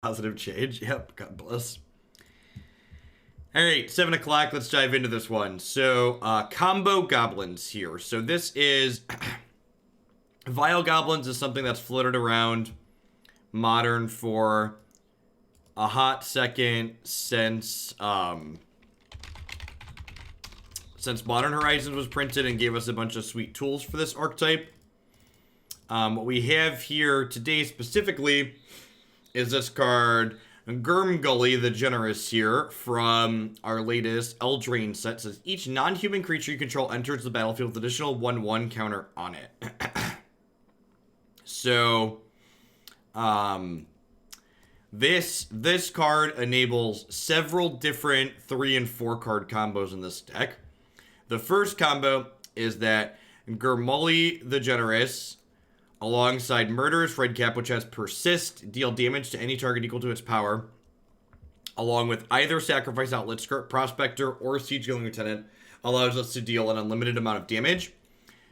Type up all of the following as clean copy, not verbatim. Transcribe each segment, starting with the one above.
Positive change. Yep, God bless. All right, 7 o'clock. Let's dive into this one. So, combo goblins here. So this is... Vial goblins is something that's floated around Modern for a hot second since Modern Horizons was printed and gave us a bunch of sweet tools for this archetype. What we have here today specifically is this card, Grumgully the Generous here, from our latest Eldraine set. It says, each non-human creature you control enters the battlefield with additional 1/1 counter on it. So, this card enables several different 3 and 4 card combos in this deck. The first combo is that Grumgully the Generous, alongside Murderous Redcap, which has Persist, deal damage to any target equal to its power, along with either Sacrifice Outlet, Skirk Prospector, or Sling-Gang Lieutenant, allows us to deal an unlimited amount of damage,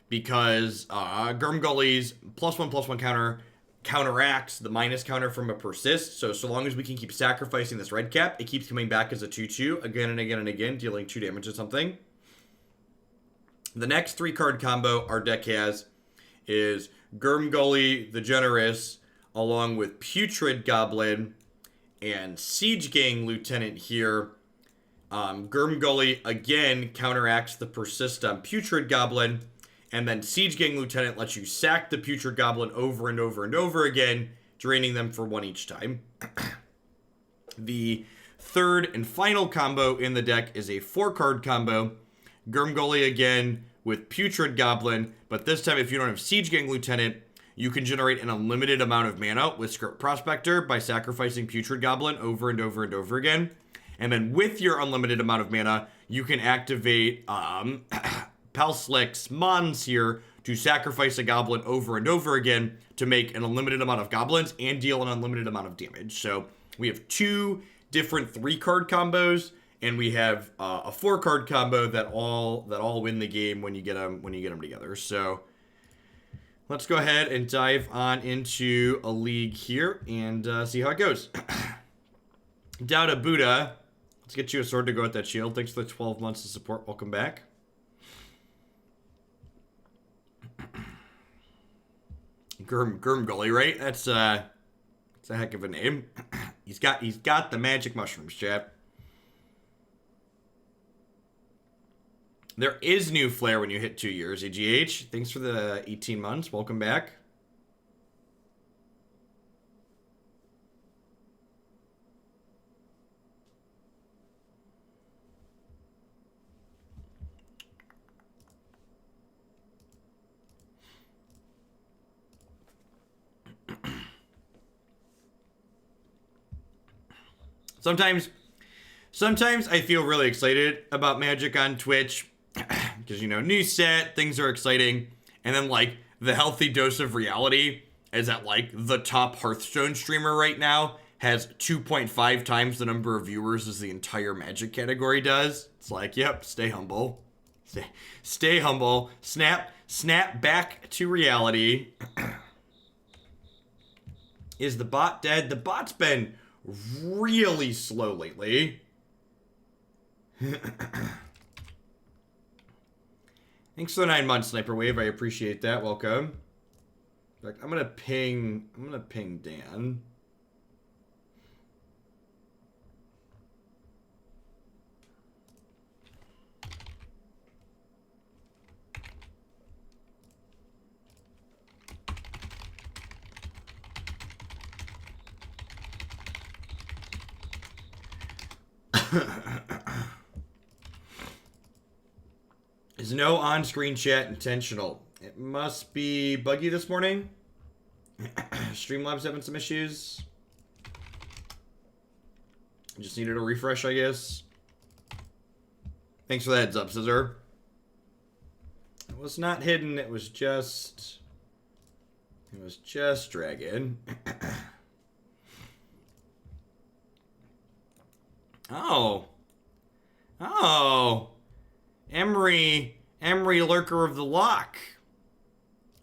because Grumgully's +1/+1 counter counteracts the minus counter from a Persist, so long as we can keep sacrificing this Redcap, it keeps coming back as a 2/2 again and again and again, dealing 2 damage to something. The next 3 card combo our deck has is Grumgully the Generous, along with Putrid Goblin and Sling-Gang Lieutenant here. Grumgully again counteracts the Persist on Putrid Goblin, and then Sling-Gang Lieutenant lets you sack the Putrid Goblin over and over and over again, draining them for 1 each time. The third and final combo in the deck is a 4-card combo. Grumgully again with Putrid Goblin, but this time if you don't have Sling-Gang Lieutenant, you can generate an unlimited amount of mana with Skirk Prospector by sacrificing Putrid Goblin over and over and over again. And then with your unlimited amount of mana, you can activate Pashalik Mons here to sacrifice a goblin over and over again to make an unlimited amount of goblins and deal an unlimited amount of damage. So we have 2 different 3-card combos, and we have a 4-card combo that all win the game when you get them together. So let's go ahead and dive on into a league here and see how it goes. Dowda Buddha, let's get you a sword to go with that shield. Thanks for the 12 months of support. Welcome back. Grumgully, right? That's a heck of a name. He's got the magic mushrooms, chap. There is new flair when you hit 2 years, EGH. Thanks for the 18 months. Welcome back. Sometimes I feel really excited about Magic on Twitch because, you know, new set, things are exciting. And then, like, the healthy dose of reality is that, like, the top Hearthstone streamer right now has 2.5 times the number of viewers as the entire Magic category does. It's like, yep, stay humble. Stay humble. Snap back to reality. Is the bot dead? The bot's been really slow lately. Thanks for the 9 months, Sniper Wave. I appreciate that. Welcome. In fact, I'm gonna ping Dan. Is no on-screen chat intentional? It must be buggy this morning. Streamlabs having some issues. Just needed a refresh, I guess. Thanks for the heads up, Scissor. It was not hidden, it was just dragging. Oh. Emery Lurker of the Lock.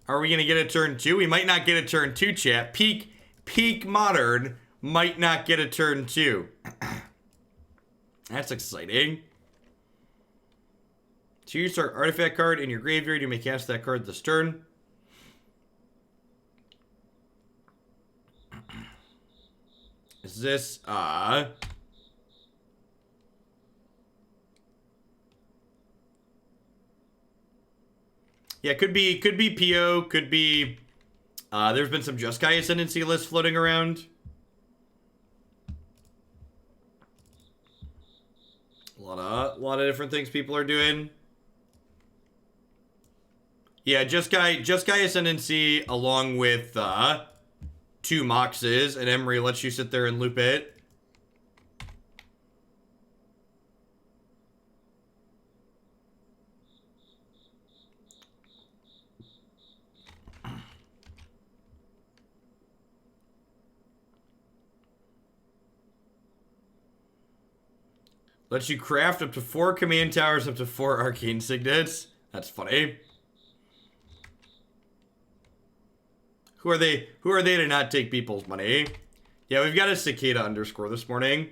Are we going to get a turn 2? We might not get a turn 2, chat. Peak Modern. might not get a turn 2. That's exciting. Choose our artifact card in your graveyard. You may cast that card this turn. Is this, yeah, could be PO, could be, there's been some Jeskai Ascendancy lists floating around. A lot of different things people are doing. Yeah, Jeskai Ascendancy along with, 2 Moxes, and Emery lets you sit there and loop it. Lets you craft up to 4 command towers, up to 4 arcane signets. That's funny. Who are they to not take people's money? Yeah, we've got a cicada underscore this morning.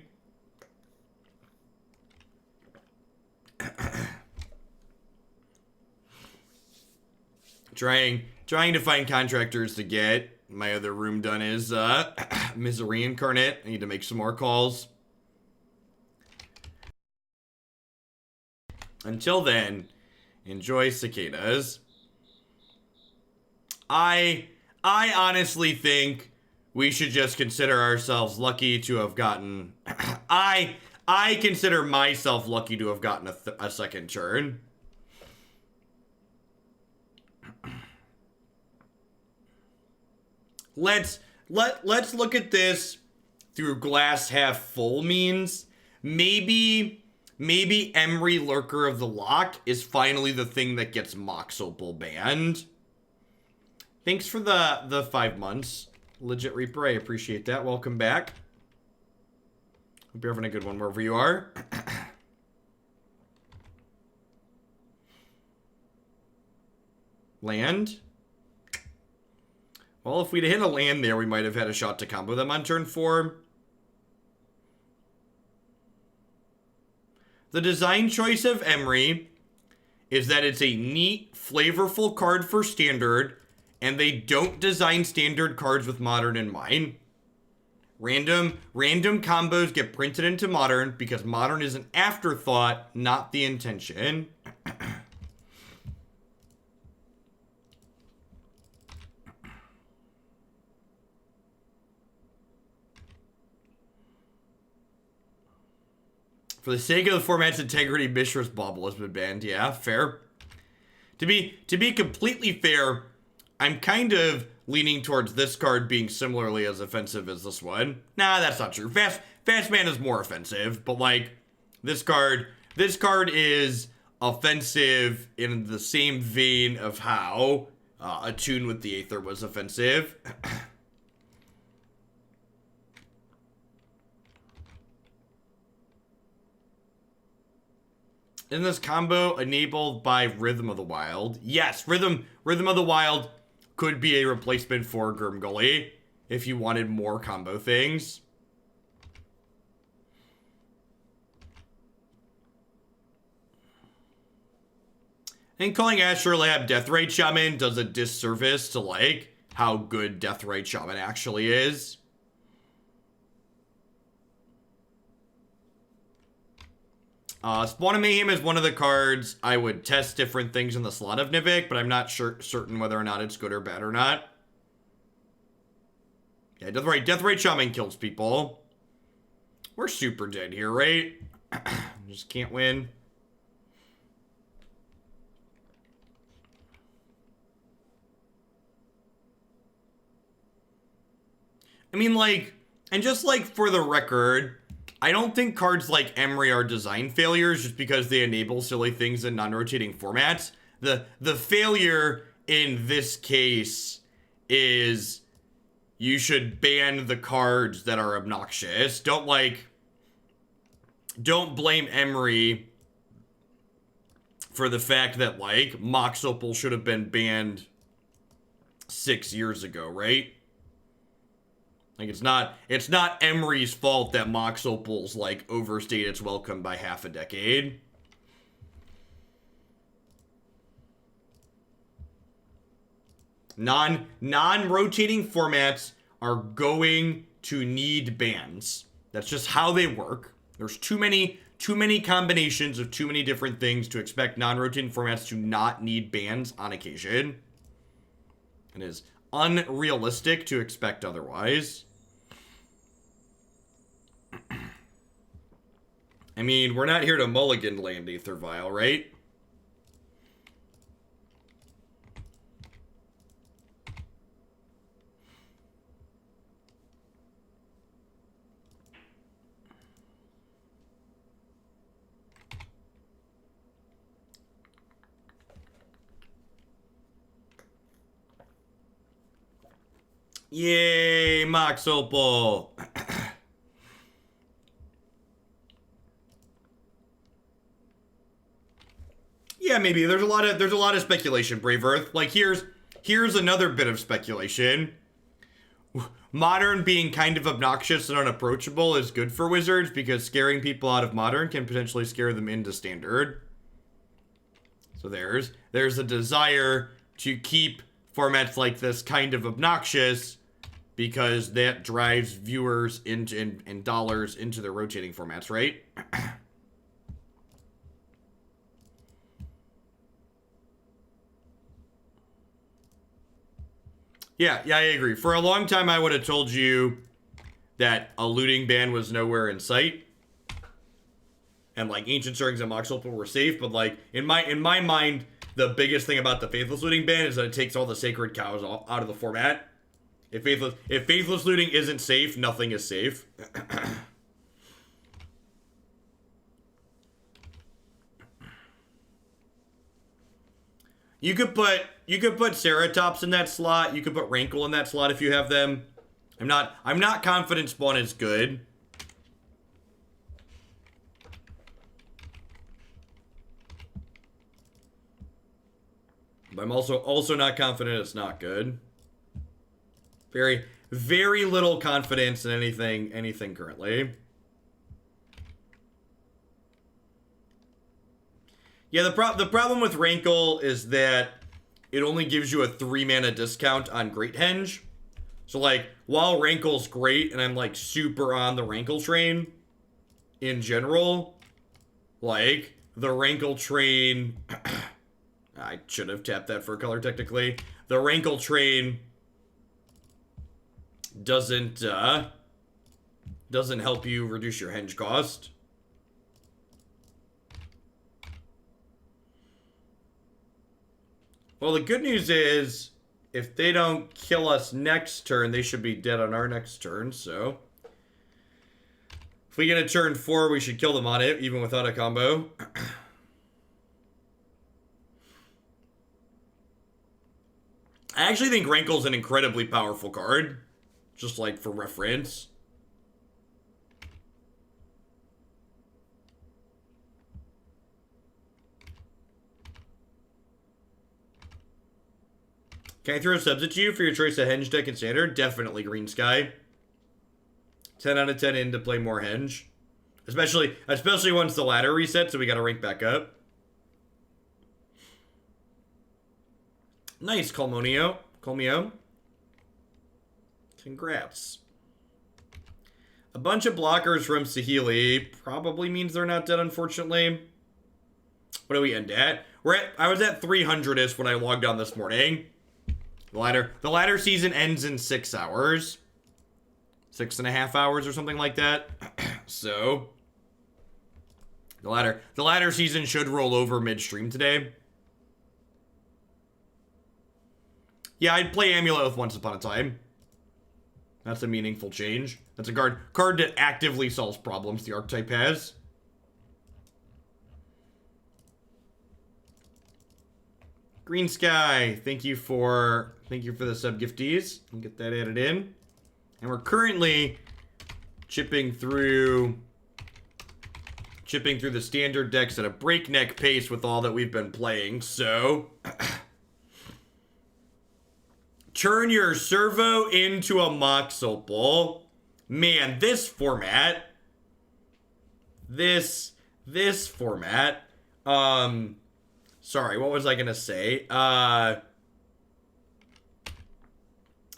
Trying to find contractors to get my other room done is Misery Incarnate. I need to make some more calls. Until then, enjoy cicadas. I honestly think we should just consider ourselves lucky to have gotten... I consider myself lucky to have gotten a second turn. Let's look at this through glass half full means. Maybe Emery Lurker of the Lock is finally the thing that gets Mox Opal banned. Thanks for the 5 months. Legit Reaper, I appreciate that. Welcome back. Hope you're having a good one wherever you are. Land. Well, if we'd hit a land there, we might have had a shot to combo them on turn 4. The design choice of Emery is that it's a neat, flavorful card for Standard, and they don't design Standard cards with Modern in mind. Random combos get printed into Modern because Modern is an afterthought, not the intention. For the sake of the format's integrity, Mishra's Bauble has been banned. Yeah, fair. To be completely fair, I'm kind of leaning towards this card being similarly as offensive as this one. Nah, that's not true. Fast Man is more offensive, but like this card is offensive in the same vein of how Attune with the Aether was offensive. In this combo enabled by Rhythm of the Wild. Yes, Rhythm of the Wild could be a replacement for Grumgully if you wanted more combo things. And calling Astrolab Deathrite Shaman does a disservice to like how good Deathrite Shaman actually is. Spawn of Mayhem is one of the cards I would test different things in the slot of Nivik, but I'm not certain whether or not it's good or bad or not. Yeah, Deathrite Shaman kills people. We're super dead here, right? Just can't win. I mean, like, and just like for the record, I don't think cards like Emery are design failures just because they enable silly things in non-rotating formats. The failure in this case is you should ban the cards that are obnoxious. Don't blame Emery for the fact that like Mox Opal should have been banned 6 years ago, right? Like, it's not Emery's fault that Mox Opal's, like, overstayed its welcome by half a decade. Non-rotating formats are going to need bans. That's just how they work. There's too many combinations of too many different things to expect non-rotating formats to not need bans on occasion. It is unrealistic to expect otherwise. I mean, we're not here to mulligan land Aether Vial, right? Yay, Mox Opal. Yeah, maybe there's a lot of speculation, Brave Earth. Like here's another bit of speculation. Modern being kind of obnoxious and unapproachable is good for Wizards because scaring people out of Modern can potentially scare them into Standard. So there's a desire to keep formats like this kind of obnoxious because that drives viewers into and dollars into their rotating formats, right? Yeah, I agree. For a long time, I would have told you that a looting ban was nowhere in sight. And, like, Ancient Stirrings and Mox Opal were safe. But, like, in my mind, the biggest thing about the Faithless looting ban is that it takes all the sacred cows out of the format. If Faithless looting isn't safe, nothing is safe. You could put Ceratops in that slot. You could put Rankle in that slot if you have them. I'm not confident Spawn is good. But I'm also not confident it's not good. Very, very little confidence in anything currently. Yeah, the problem with Rankle is that it only gives you a 3-mana discount on Great Henge. So, like, while Rankle's great, and I'm, like, super on the Rankle train in general, like, the Rankle train... I should have tapped that for color, technically. The Rankle train doesn't help you reduce your Henge cost. Well, the good news is, if they don't kill us next turn, they should be dead on our next turn, so... If we get a turn 4, we should kill them on it, even without a combo. I actually think Rankle's an incredibly powerful card. Just, like, for reference. Can I throw subs at you for your choice of Henge deck and Standard? Definitely Green Sky. 10 out of 10 in to play more Henge. Especially once the ladder resets, so we gotta rank back up. Nice, Colmio. Congrats. A bunch of blockers from Saheeli probably means they're not dead, unfortunately. What do we end at? I was at 300-ish when I logged on this morning. The ladder season ends in 6 hours. 6.5 hours or something like that. So the ladder season should roll over midstream today. Yeah, I'd play Amulet with Once Upon a Time. That's a meaningful change. That's a card that actively solves problems the archetype has. Green Sky, thank you for the sub gifties. I'll get that added in. And we're currently chipping through the standard decks at a breakneck pace with all that we've been playing. So Turn your servo into a Mox Opal. Man, this format. This format. Sorry, what was I gonna say?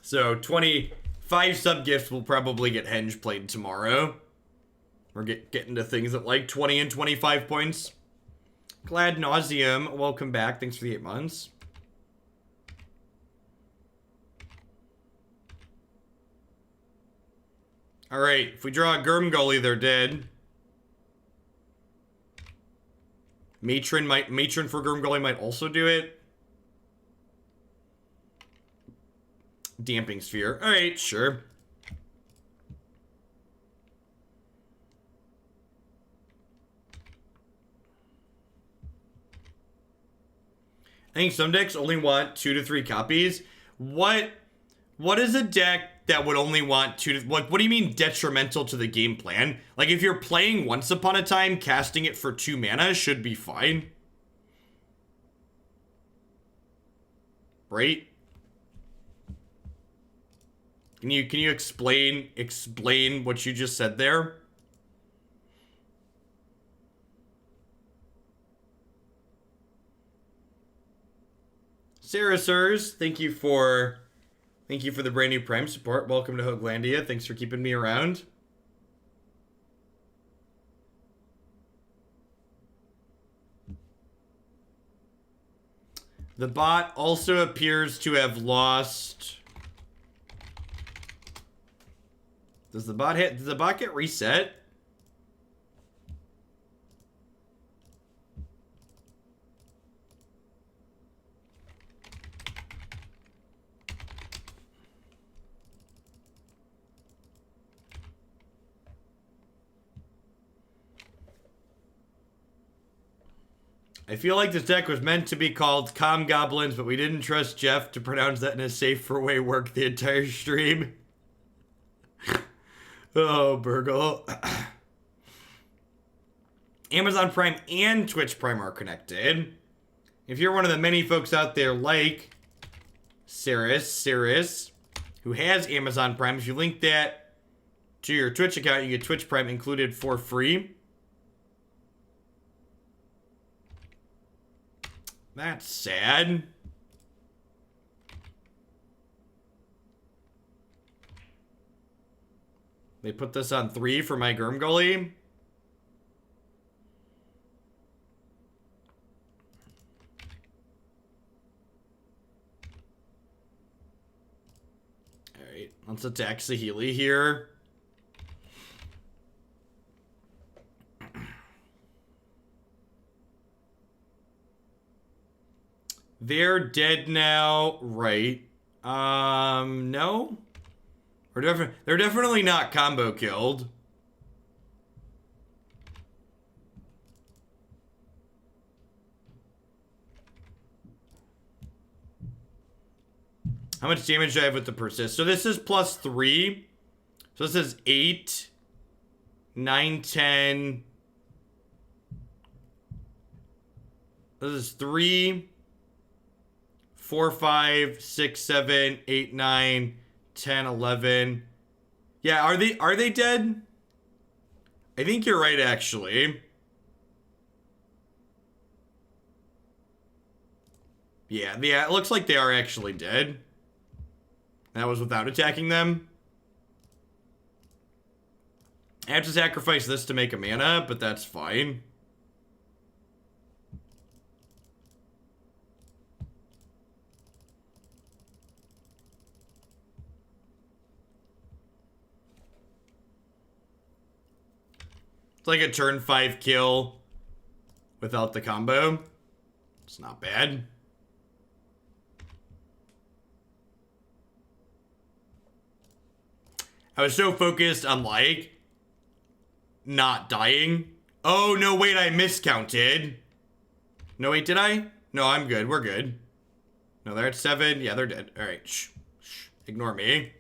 So 25 sub-gifts will probably get Henge played tomorrow. We're getting to things at like 20 and 25 points. Glad Nauseum, welcome back. Thanks for the 8 months. Alright, if we draw a Grumgully, they're dead. Matron for Grumgully might also do it. Damping Sphere. Alright, sure. I think some decks only want 2 to 3 copies. What is a deck that would only want 2 to... What do you mean detrimental to the game plan? Like, if you're playing Once Upon a Time, casting it for 2 mana should be fine. Right? Can you explain what you just said there? Saracers, thank you for the brand new Prime support. Welcome to Hoaglandia. Thanks for keeping me around. The bot also appears to have lost. Does the bot get reset? I feel like this deck was meant to be called Calm Goblins, but we didn't trust Jeff to pronounce that in a safer way work the entire stream. Oh, Burgle. Amazon Prime and Twitch Prime are connected. If you're one of the many folks out there like Cirrus, who has Amazon Prime, if you link that to your Twitch account, you get Twitch Prime included for free. That's sad. They put this on 3 for my Grumgully. Alright, let's attack Saheeli here. They're dead now, right? No? They're definitely not combo killed. How much damage do I have with the persist? So this is +3. So this is 8, 9, 10. This is 3, 4, 5, 6, 7, 8, 9, 10, 11. Yeah, are they dead? I think you're right, actually. Yeah, it looks like they are actually dead. That was without attacking them. I have to sacrifice this to make a mana, but that's fine. It's like a turn 5 kill without the combo. It's not bad. I was so focused on, like, not dying. Oh, no, wait, I miscounted. No, wait, did I? No, I'm good. We're good. No, they're at 7. Yeah, they're dead. All right, shh. Ignore me.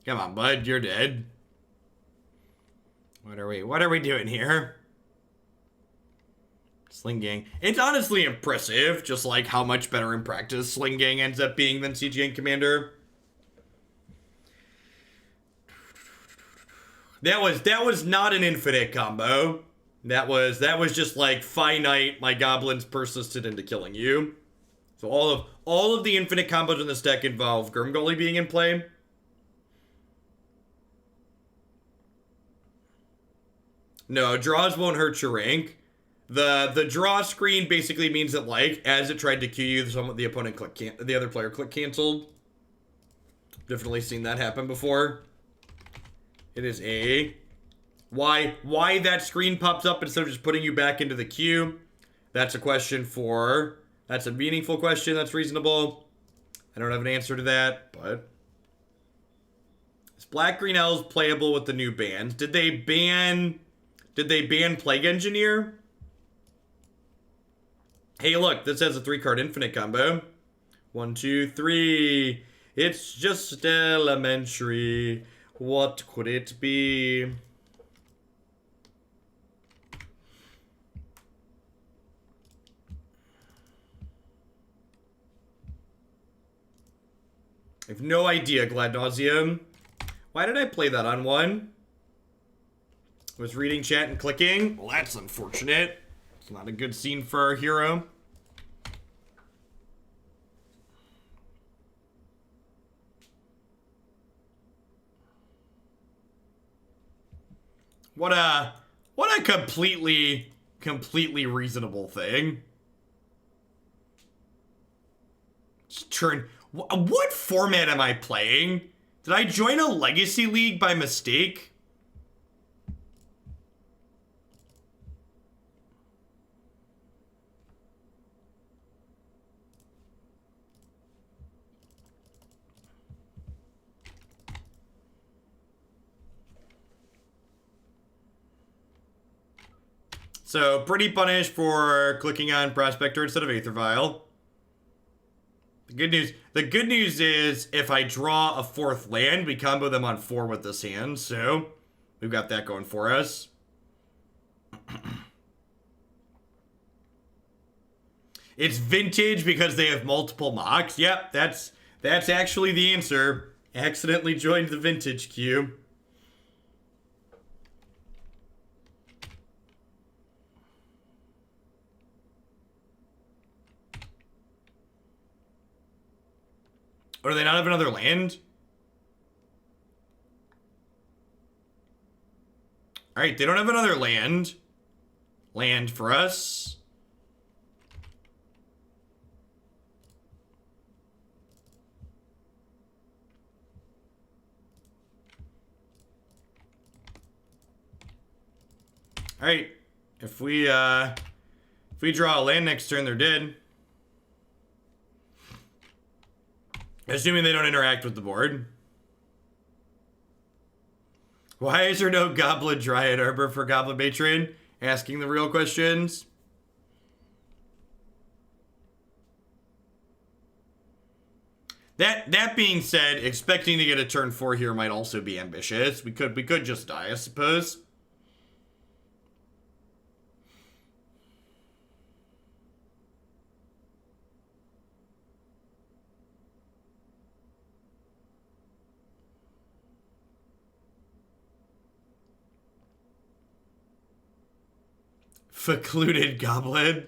Come on, bud, you're dead. What are we doing here? Sling-Gang. It's honestly impressive, just like how much better in practice Sling-Gang ends up being than Siege-Gang Commander. That was not an infinite combo. That was just like finite. My goblins persisted into killing you. So all of the infinite combos in this deck involve Grumgully being in play. No, draws won't hurt your rank. The draw screen basically means that, like, as it tried to queue you, the opponent the other player click canceled. Definitely seen that happen before. It is a why that screen pops up instead of just putting you back into the queue. That's a meaningful question. That's reasonable. I don't have an answer to that, but is Black Green Elves playable with the new bans? Did they ban Plague Engineer? Hey, look, this has a 3-card infinite combo. 1, 2, 3. It's just elementary. What could it be? I have no idea, Glad Nauseum. Why did I play that on one? Was reading chat and clicking? Well, that's unfortunate. It's not a good scene for our hero. What a completely reasonable thing. Just turn. What format am I playing? Did I join a Legacy League by mistake? So, pretty punished for clicking on Prospector instead of Aether Vial. The good news is, if I draw a 4th land, we combo them on 4 with this hand, so we've got that going for us. It's vintage because they have multiple mocks. Yep, that's actually the answer. Accidentally joined the vintage queue. Or do they not have another land? Alright, they don't have another land. Land for us. Alright. If we draw a land next turn, they're dead. Assuming they don't interact with the board. Why is there no Goblin Dryad Arbor for Goblin Matron? Asking the real questions. That being said, expecting to get a turn 4 here might also be ambitious. We could just die, I suppose. Secluded Goblin.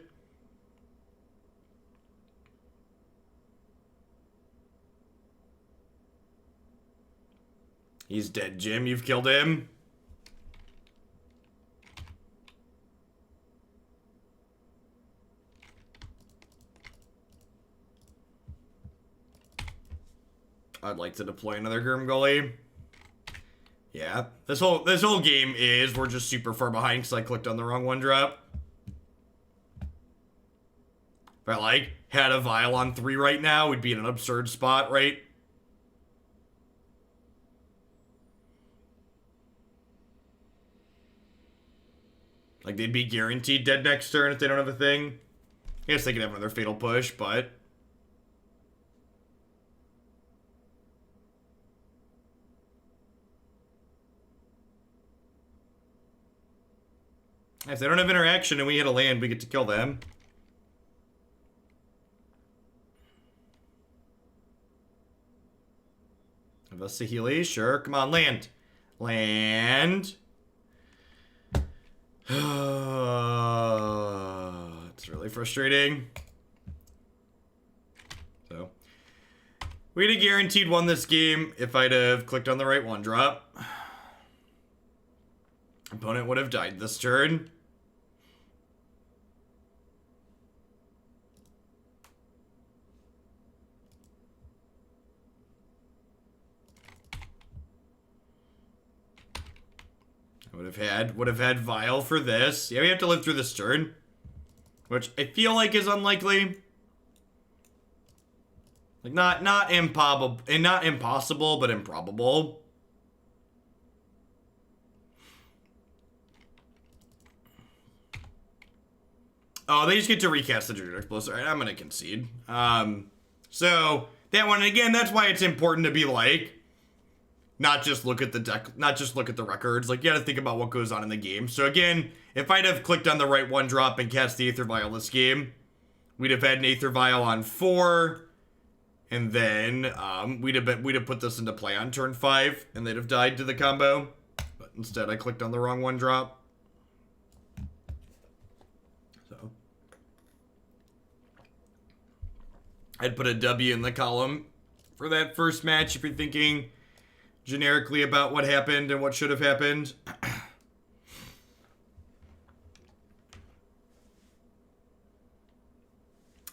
He's dead, Jim. You've killed him. I'd like to deploy another Grumgully. Yeah, this whole game is we're just super far behind because I clicked on the wrong one drop. If I like had a Vial on 3 right now, we'd be in an absurd spot, right? Like they'd be guaranteed dead next turn if they don't have a thing. I guess they could have another fatal push, but If they don't have interaction and we hit a land, we get to kill them. Have a Sahili, sure. Come on, land. Land. It's really frustrating. So, we'd have guaranteed won this game if I'd have clicked on the right one drop. Opponent would have died this turn. Would have had Vial for this. Yeah, we have to live through this turn, which I feel like is unlikely. Like not improbable and not impossible, but improbable. Oh, they just get to recast the Druid Explosive. All right, I'm gonna concede. So that one again. That's why it's important to be like. Not just look at the deck, not just look at the records. Like, you gotta think about what goes on in the game. So again, if I'd have clicked on the right one drop and cast the Aether Vial this game, we'd have had an Aether Vial on 4, and then we'd have put this into play on turn 5, and they'd have died to the combo. But instead, I clicked on the wrong one drop. So I'd put a W in the column for that first match if you're thinking generically about what happened and what should have happened.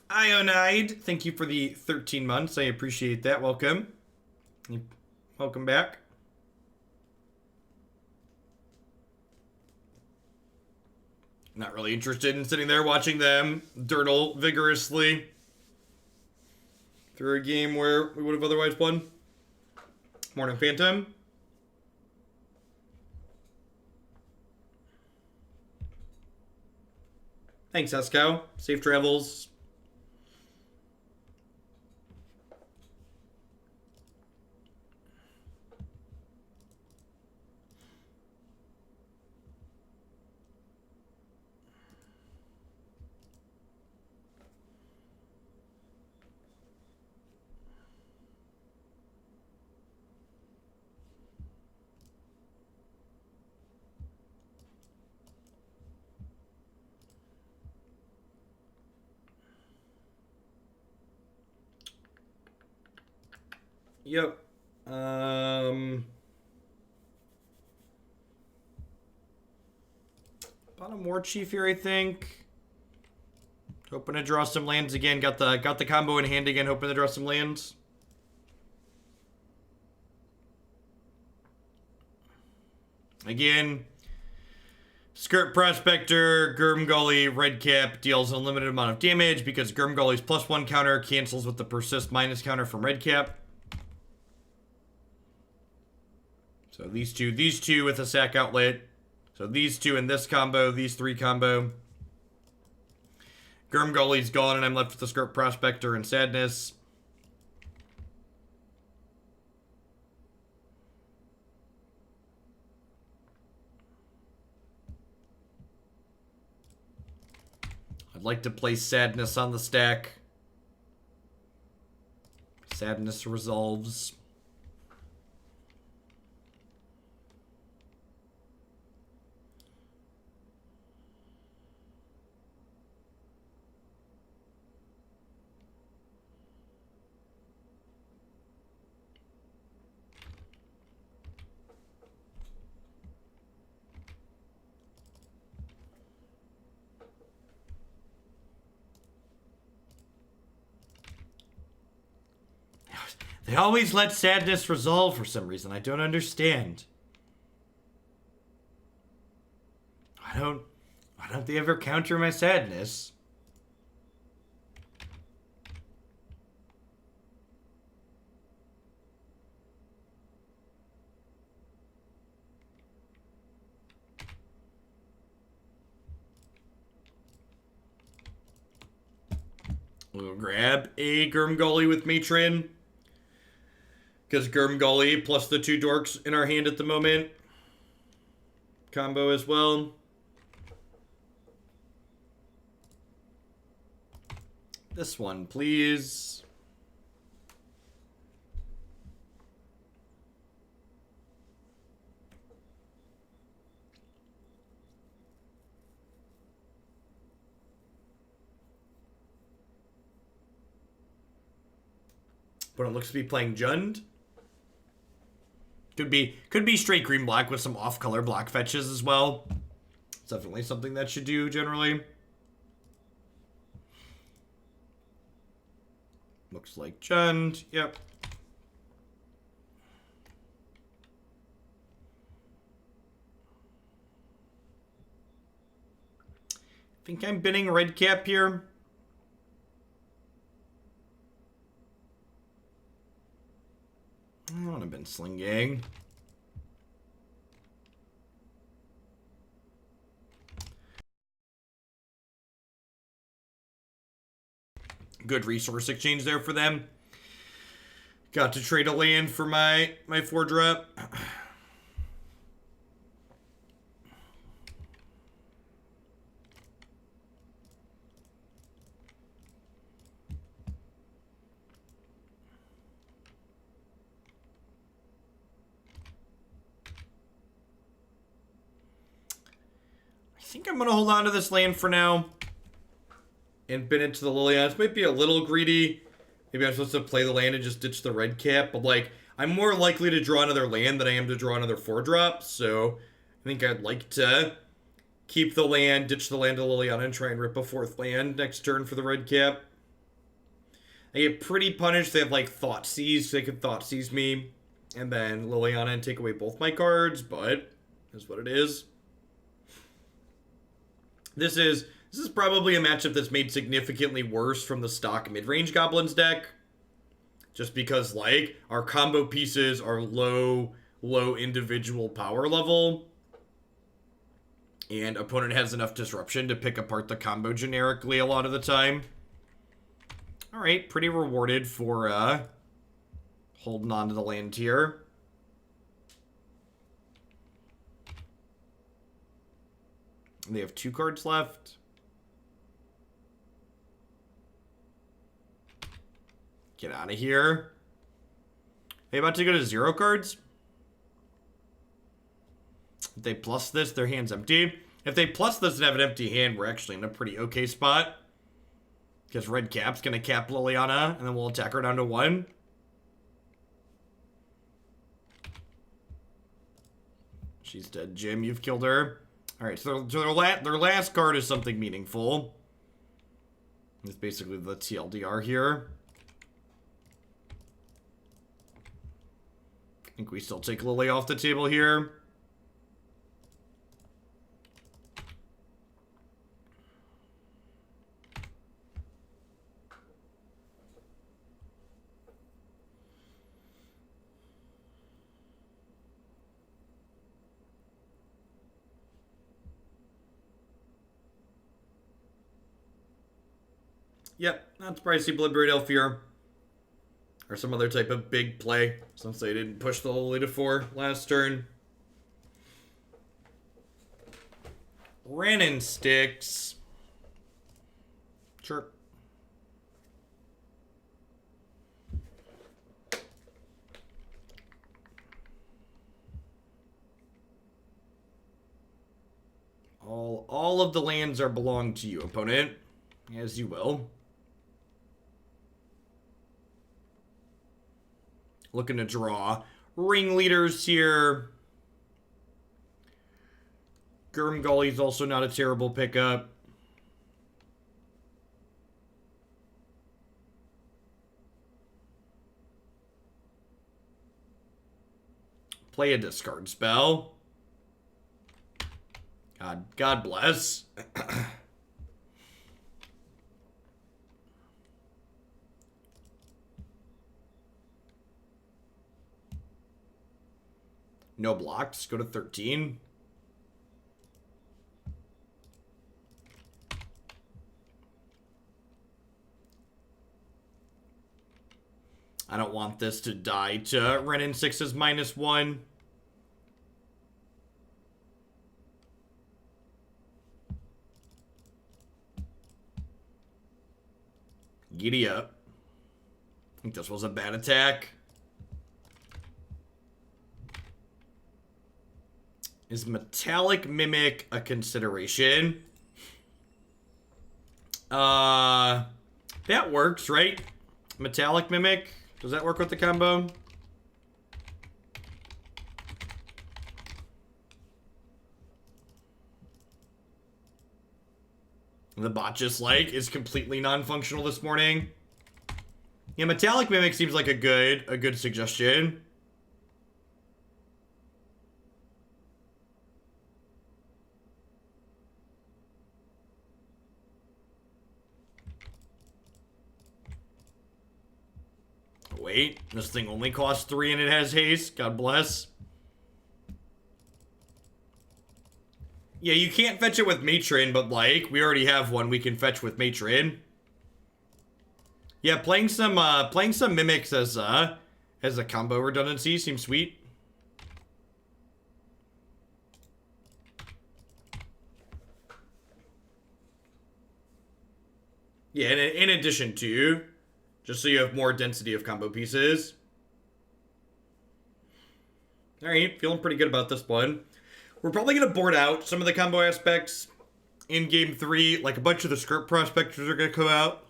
Ionide, thank you for the 13 months. I appreciate that. Welcome. Welcome back. Not really interested in sitting there watching them dirtle vigorously through a game where we would have otherwise won. Morning Phantom. Thanks, Esco. Safe travels. Yep. Bottom Warchief here, I think. Hoping to draw some lands again. Got the combo in hand again. Hoping to draw some lands. Again, Skirk Prospector, Grumgully, Redcap deals an unlimited amount of damage because Grumgully's +1 counter cancels with the persist minus counter from Redcap. So these two with a sack outlet. So these two in this combo, these 3 combo. Grumgully's gone, and I'm left with the Skirk Prospector and Sadness. I'd like to place Sadness on the stack. Sadness resolves. They always let Sadness resolve for some reason. I don't understand. Why don't they ever counter my Sadness? We'll grab a Grumgully with Matron. Because Grumgully plus the 2 dorks in our hand at the moment. Combo as well. This one, please. But it looks to be playing Jund. Could be straight green black with some off-color black fetches as well. It's definitely something that should do generally. Looks like Jund. Yep. I think I'm binning Redcap here. I want to bin Sling-Gang. Good resource exchange there for them. Got to trade a land for my 4-drop. I think I'm going to hold on to this land for now and bin it to the Liliana. This might be a little greedy. Maybe I'm supposed to play the land and just ditch the Redcap, but like, I'm more likely to draw another land than I am to draw another 4-drop, so I think I'd like to keep the land, ditch the land to Liliana, and try and rip a 4th land next turn for the Redcap. They get pretty punished. They have like Thoughtseize, so they could Thoughtseize me, and then Liliana and take away both my cards, but that's what it is. This is probably a matchup that's made significantly worse from the stock mid-range Goblins deck. Just because, like, our combo pieces are low individual power level. And opponent has enough disruption to pick apart the combo generically a lot of the time. Alright, pretty rewarded for holding on to the land here. They have 2 cards left. Get out of here. They about to go to 0 cards? If they plus this, their hand's empty. If they plus this and have an empty hand, we're actually in a pretty okay spot. Because Redcap's going to cap Liliana, and then we'll attack her down to 1. She's dead, Jim. You've killed her. Alright, so their last card is something meaningful. It's basically the TLDR here. I think we still take Lily off the table here. Yep, not surprised to see Bloodbraid Elf here. Or some other type of big play, since they didn't push the Lily to 4 last turn. Renin sticks. Sure. All of the lands are belong to you, opponent. As you will. Looking to draw Ringleaders here. Grumgully's also not a terrible pickup. Play a discard spell. God bless. No blocks. Go to 13. I don't want this to die to Renin 6's -1. Giddy up. I think this was a bad attack. Is Metallic Mimic a consideration? That works, right? Metallic Mimic. Does that work with the combo? The bot just like is completely non-functional this morning. Yeah, Metallic Mimic seems like a good suggestion. Wait, this thing only costs 3 and it has haste. God bless. Yeah, you can't fetch it with Matron, but like, we already have one we can fetch with Matron. Yeah, playing some mimics as a combo redundancy seems sweet. Yeah, in addition to, just so you have more density of combo pieces. Alright, feeling pretty good about this one. We're probably going to board out some of the combo aspects in Game 3. Like, a bunch of the Skirk Prospectors are going to come out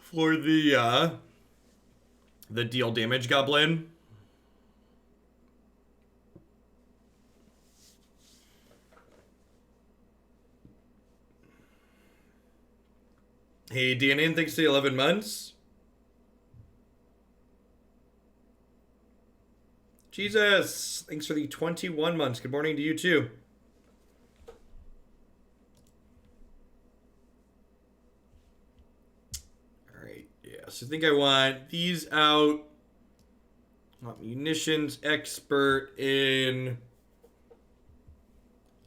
for the deal damage Goblin. Hey, DNN, thanks to the 11 months. Jesus, thanks for the 21 months. Good morning to you, too. Alright, yeah, so I think I want these out. I want Munitions Expert in.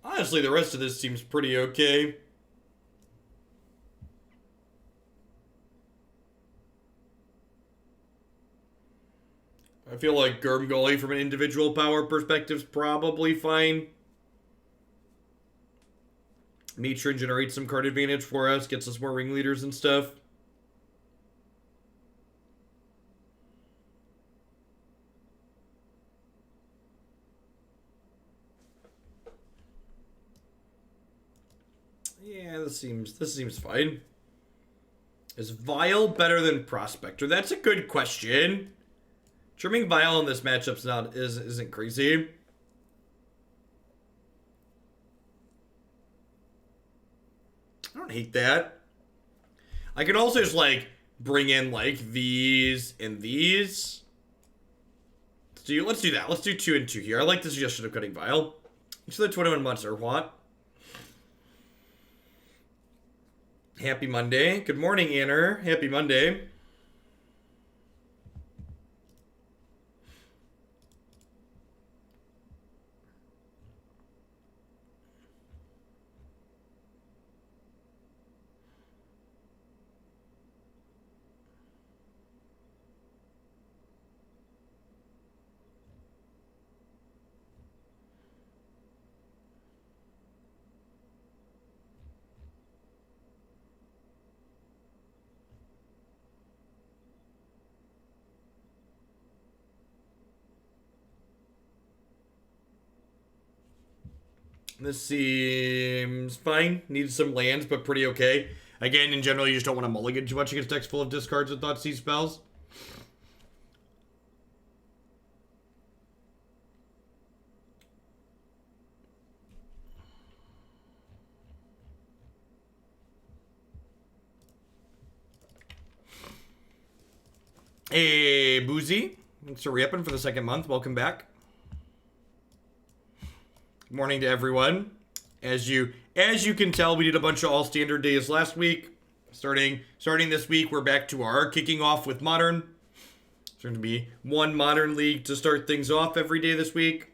Honestly, the rest of this seems pretty okay. I feel like Grumgully from an individual power perspective is probably fine. Matron generates some card advantage for us, gets us more ringleaders and stuff. Yeah, this seems fine. Is Vial better than Prospector? That's a good question. Trimming Vial in this matchup's isn't crazy. I don't hate that. I could also just like bring in like these and these. Let's do that. Let's do 2 and 2 here. I like the suggestion of cutting Vial. Thanks for the 21 months, Erwat. Happy Monday. Good morning, Anner. Happy Monday. This seems fine. Needs some lands, but pretty okay. Again, in general, you just don't want to mulligan too much against decks full of discards and Thoughtseize spells. Hey, Boozy. Thanks for re-upping for the 2nd month. Welcome back. Good morning to everyone. As you can tell, we did a bunch of all standard days last week. Starting this week, we're back to our kicking off with Modern. It's going to be 1 Modern League to start things off every day this week.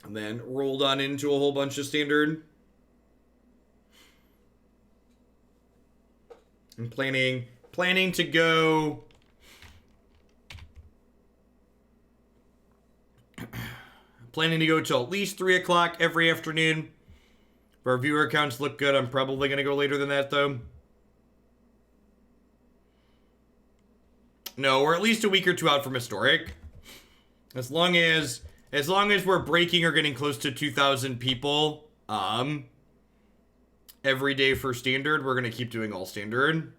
And then rolled on into a whole bunch of Standard. I'm planning to go... Planning to go till at least 3 o'clock every afternoon. If our viewer counts look good, I'm probably going to go later than that, though. No, we're at least a week or two out from Historic. As long as we're breaking or getting close to 2,000 people, every day for Standard, we're gonna keep doing all Standard.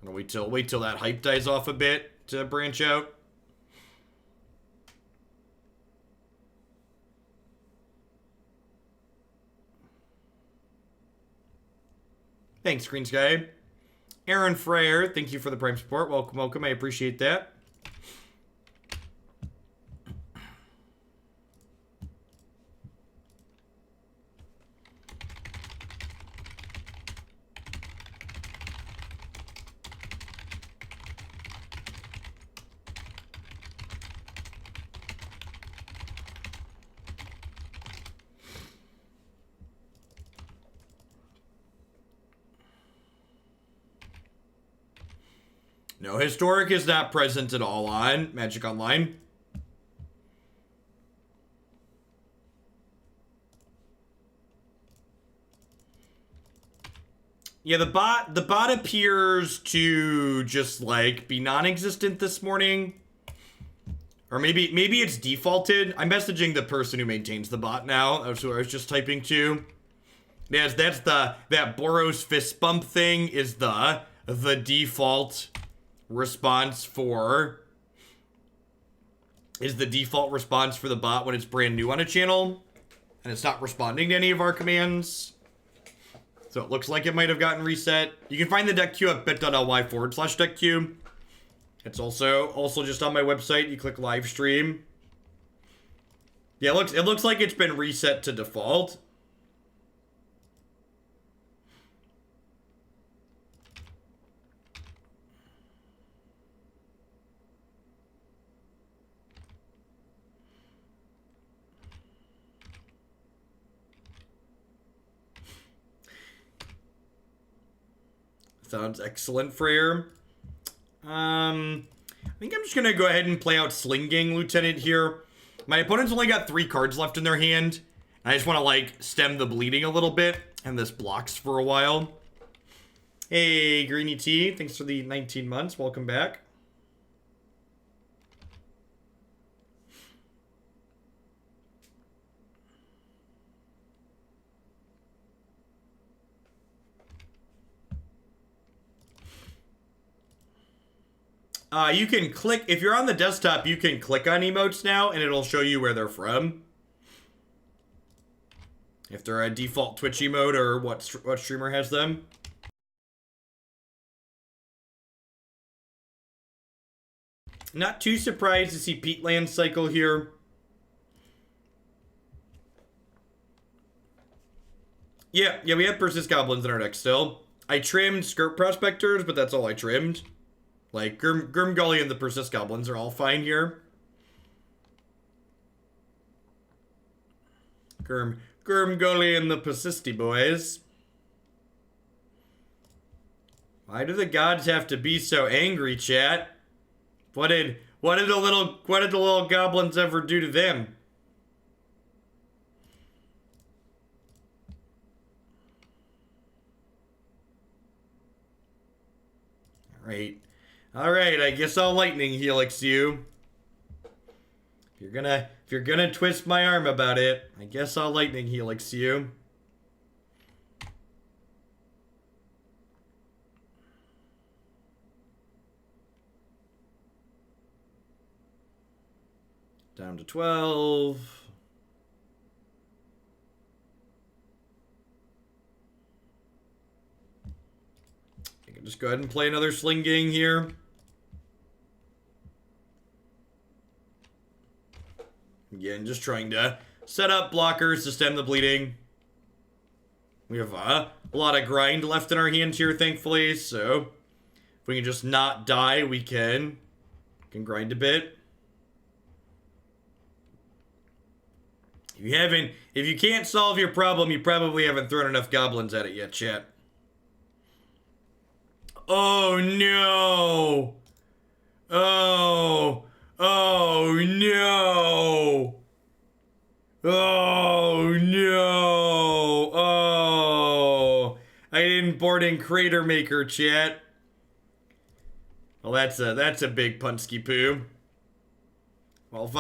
And wait till that hype dies off a bit to branch out. Thanks, Green Sky. Aaron Frere, thank you for the Prime support. Welcome, welcome. I appreciate that. No, Historic is not present at all on Magic Online. Yeah, the bot appears to just like be non-existent this morning. Or maybe it's defaulted. I'm messaging the person who maintains the bot now. That's who I was just typing to. Yes, that's that Boros fist bump thing is the default response for the bot when it's brand new on a channel and it's not responding to any of our commands. So it looks like it might have gotten reset. You can find the deck queue at bit.ly/deck queue. It's also just on my website. You click live stream. Yeah, it looks like it's been reset to default. Sounds excellent, Frere. I think I'm just gonna go ahead and play out Sling-Gang Lieutenant here. My opponent's only got 3 cards left in their hand. I just want to, like, stem the bleeding a little bit, and this blocks for a while. Hey, Greeny T, thanks for the 19 months. Welcome back. You can click, if you're on the desktop, you can click on emotes now, and it'll show you where they're from. If they're a default Twitch emote or what streamer has them. Not too surprised to see Pete Land cycle here. Yeah, we have Persist Goblins in our deck still. I trimmed Skirk Prospectors, but that's all I trimmed. Like, Grumgully and the Persist Goblins are all fine here. Grumgully and the Persisty boys. Why do the gods have to be so angry, chat? What did the little goblins ever do to them? All right, I guess I'll lightning helix you. If you're gonna twist my arm about it, I guess I'll lightning helix you. Down to 12. I can just go ahead and play another Sling-Gang here. Again, just trying to set up blockers to stem the bleeding. We have a lot of grind left in our hands here, thankfully, so if we can just not die, we can grind a bit. If you can't solve your problem, you probably haven't thrown enough goblins at it yet, chat. Oh no! Oh no! Oh no! Oh! I didn't board in Cratermaker, chat. Well, that's a big Punsky poo. Well,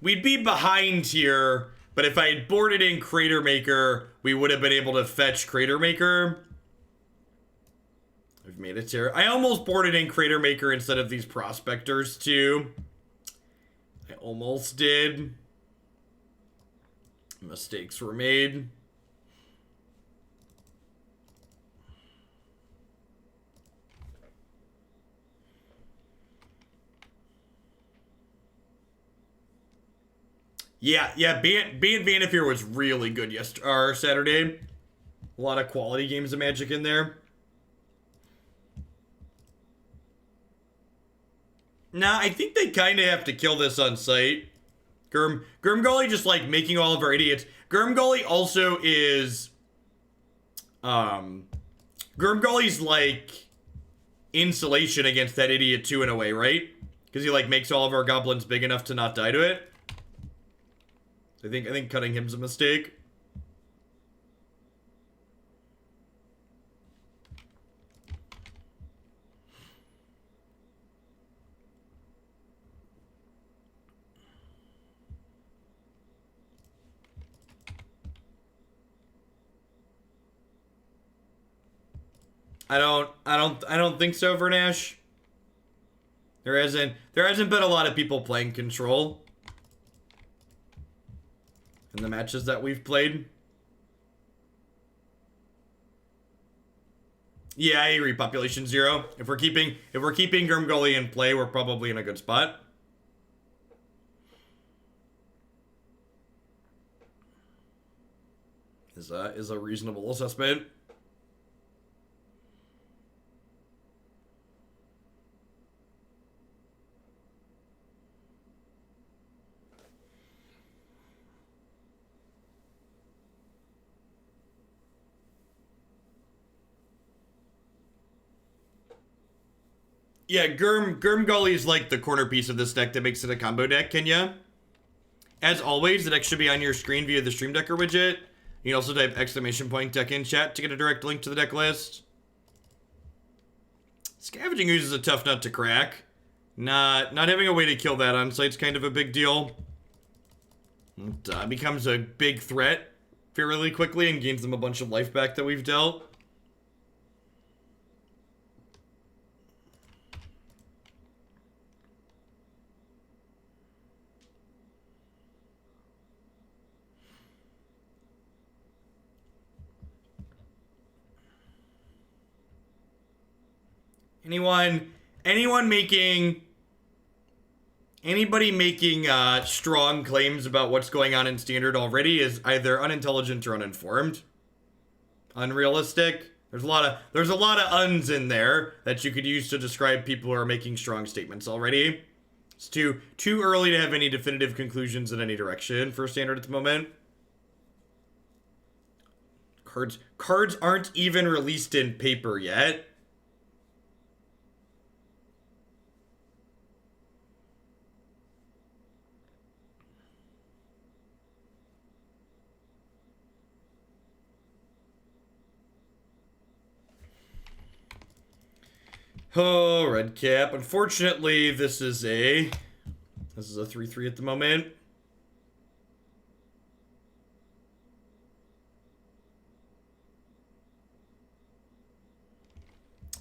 we'd be behind here, but if I had boarded in Cratermaker, we would have been able to fetch Cratermaker. I've made it here. I almost boarded in Cratermaker instead of these Prospectors, too. I almost did. Mistakes were made. Yeah, being Vanderveer was really good Saturday. A lot of quality games of Magic in there. Nah, I think they kind of have to kill this on sight. Grumgully just like making all of our idiots. Grumgully also is Grumgully's like insulation against that idiot too in a way, right? Because he like makes all of our goblins big enough to not die to it. I think cutting him's a mistake. I don't think so, Vernash. There hasn't been a lot of people playing control in the matches that we've played. Yeah, I agree. Population 0. If we're keeping Grumgully in play, we're probably in a good spot. Is a reasonable assessment. Yeah, Grumgully is like the corner piece of this deck that makes it a combo deck, Kenya. As always, the deck should be on your screen via the Stream Decker widget. You can also type !deck in chat to get a direct link to the deck list. Scavenging Ooze is a tough nut to crack. Not having a way to kill that on site's kind of a big deal. It becomes a big threat fairly quickly and gains them a bunch of life back that we've dealt. Anybody making strong claims about what's going on in Standard already is either unintelligent or uninformed. Unrealistic. There's a lot of uns in there that you could use to describe people who are making strong statements already. It's too early to have any definitive conclusions in any direction for Standard at the moment. Cards aren't even released in paper yet. Oh, Redcap. Unfortunately, this is a 3-3 at the moment.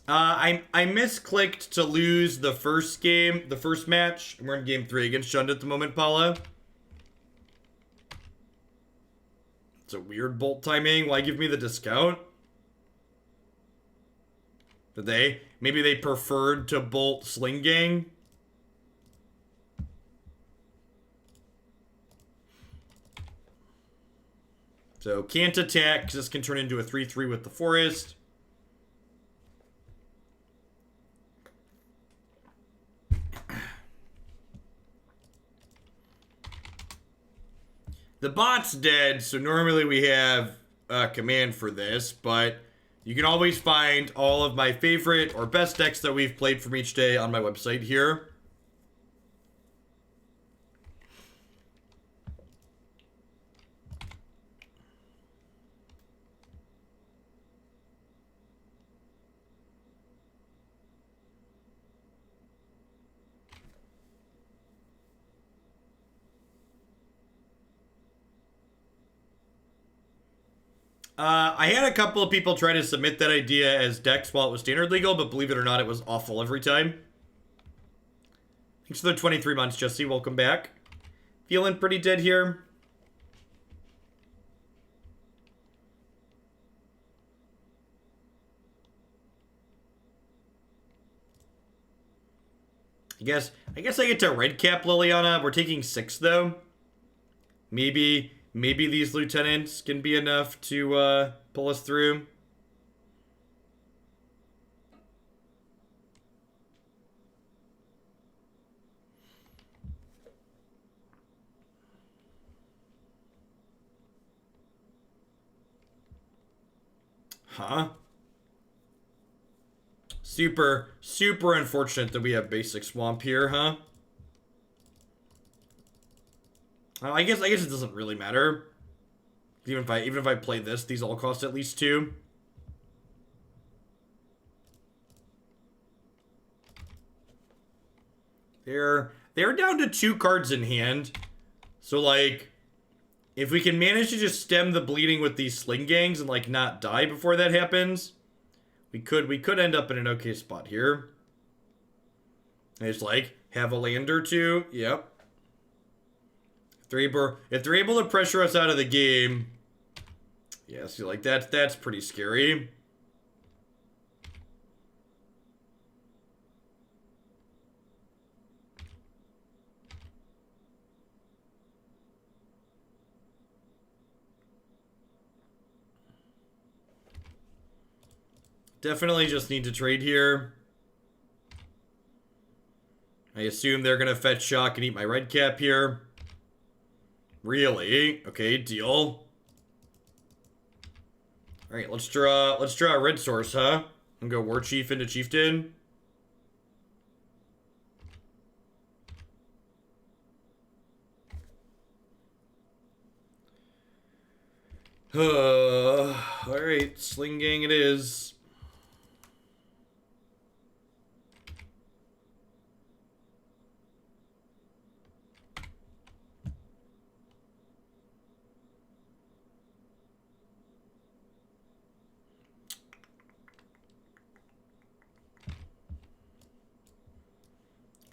I misclicked to lose the first match. We're in game 3 against Shund at the moment, Paula. It's a weird bolt timing. Why give me the discount? Maybe they preferred to bolt Sling-Gang? So can't attack, because this can turn into a 3-3 with the Forest. The bot's dead, so normally we have a command for this, but you can always find all of my favorite or best decks that we've played from each day on my website here. I had a couple of people try to submit that idea as decks while it was standard legal, but believe it or not, it was awful every time. Thanks for the 23 months, Jesse. Welcome back. Feeling pretty dead here. I guess I get to Redcap Liliana. We're taking 6 though. Maybe these lieutenants can be enough to pull us through. Huh? Super unfortunate that we have basic swamp here, huh? I guess it doesn't really matter. Even if I play this, these all cost at least 2. They're down to 2 cards in hand. So like, if we can manage to just stem the bleeding with these Sling-Gangs and like not die before that happens, we could end up in an okay spot here. And just like have a land or 2. Yep. If they're able to pressure us out of the game, yeah, see, like that's pretty scary. Definitely just need to trade here. I assume they're gonna fetch shock and eat my Redcap here. Really? Okay, deal. Alright, let's draw a red source, huh? And go Warchief into Chieftain. Alright, Sling-Gang it is.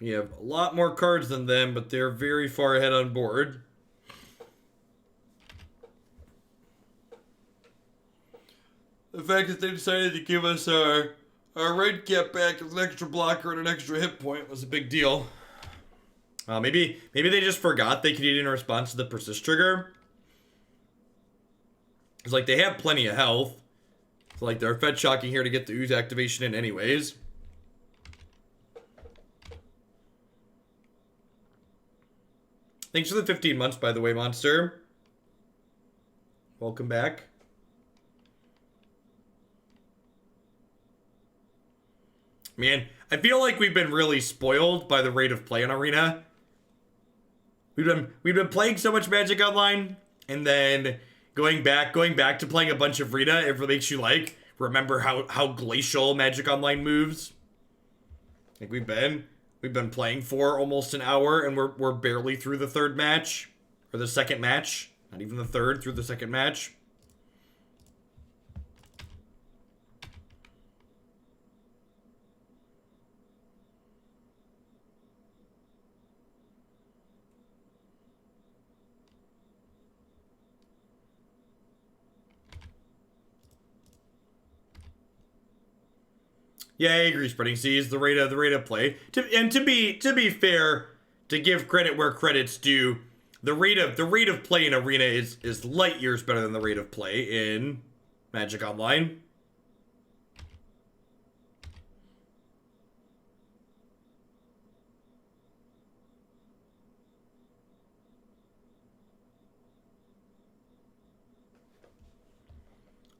We have a lot more cards than them, but they're very far ahead on board. The fact that they decided to give us our Redcap back as an extra blocker and an extra hit point was a big deal. Maybe they just forgot they could eat in response to the persist trigger. It's like they have plenty of health. So like they're fed shocking here to get the ooze activation in anyways. Thanks for the 15 months, by the way, Monster. Welcome back. Man, I feel like we've been really spoiled by the rate of play in Arena. We've been playing so much Magic Online, and then going back to playing a bunch of Arena, it makes you like remember how glacial Magic Online moves. Like we've been playing for almost an hour, and we're barely through the third match. Or the second match. Not even the third, through the second match. Yeah, I agree, Spreading Seas. The rate of play. To be fair, to give credit where credit's due, the rate of play in Arena is light years better than the rate of play in Magic Online.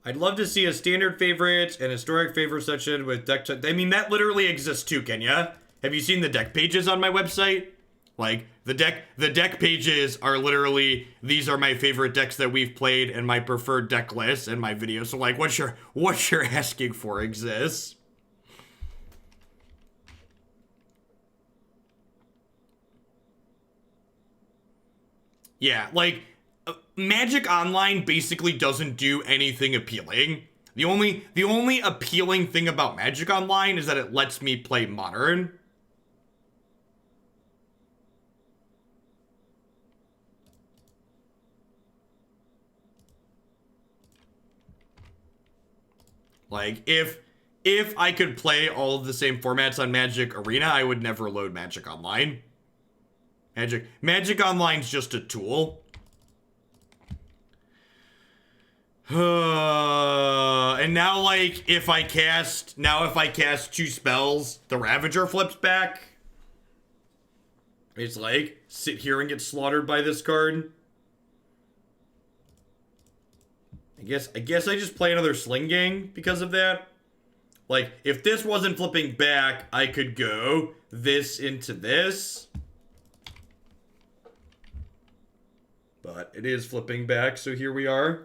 I'd love to see a standard favorites and historic favorite section with deck. I mean, that literally exists too, Kenya. Have you seen the deck pages on my website? Like the deck pages are literally, these are my favorite decks that we've played and my preferred deck list and my videos. So like, what you're asking for exists. Yeah, like Magic Online basically doesn't do anything appealing. The only appealing thing about Magic Online is that it lets me play Modern. Like, if I could play all of the same formats on Magic Arena, I would never load Magic Online. Magic Online's just a tool. And now, like, if I cast 2 spells, the Ravager flips back. It's like, sit here and get slaughtered by this card. I guess I just play another Sling-Gang because of that. Like, if this wasn't flipping back, I could go this into this. But it is flipping back, so here we are.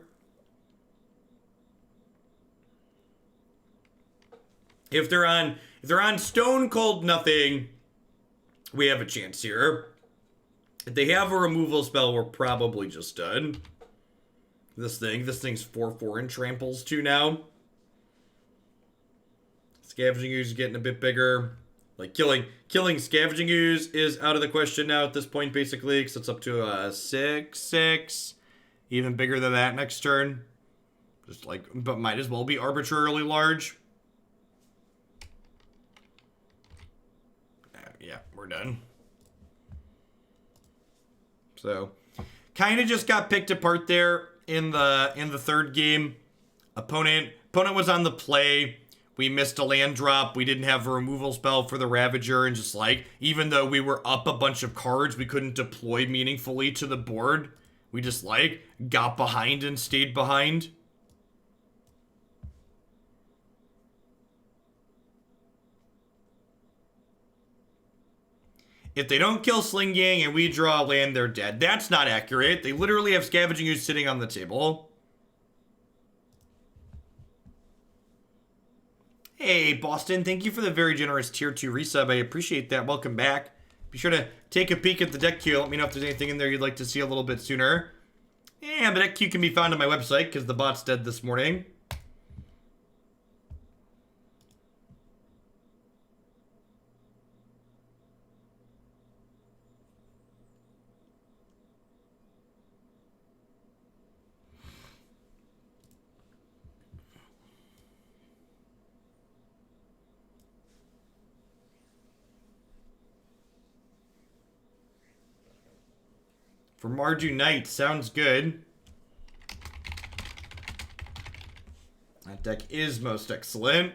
If they're on Stone Cold Nothing, we have a chance here. If they have a removal spell, we're probably just done. This thing's 4/4 and tramples too now. Scavenging Ooze is getting a bit bigger. Like, killing Scavenging Ooze is out of the question now at this point, basically, because it's up to a 6/6. Even bigger than that next turn. Just like, but might as well be arbitrarily large. Yeah, we're done. So, kind of just got picked apart there in the third game. Opponent was on the play. We missed a land drop. We didn't have a removal spell for the Ravager, and just like, even though we were up a bunch of cards, we couldn't deploy meaningfully to the board. We just like got behind and stayed behind. If they don't kill Sling-Gang and we draw a land, they're dead. That's not accurate. They literally have Scavenging Ooze sitting on the table. Hey, Boston, thank you for the very generous tier 2 resub. I appreciate that. Welcome back. Be sure to take a peek at the deck queue. Let me know if there's anything in there you'd like to see a little bit sooner. And the deck queue can be found on my website because the bot's dead this morning. For Mardu Knight, sounds good. That deck is most excellent.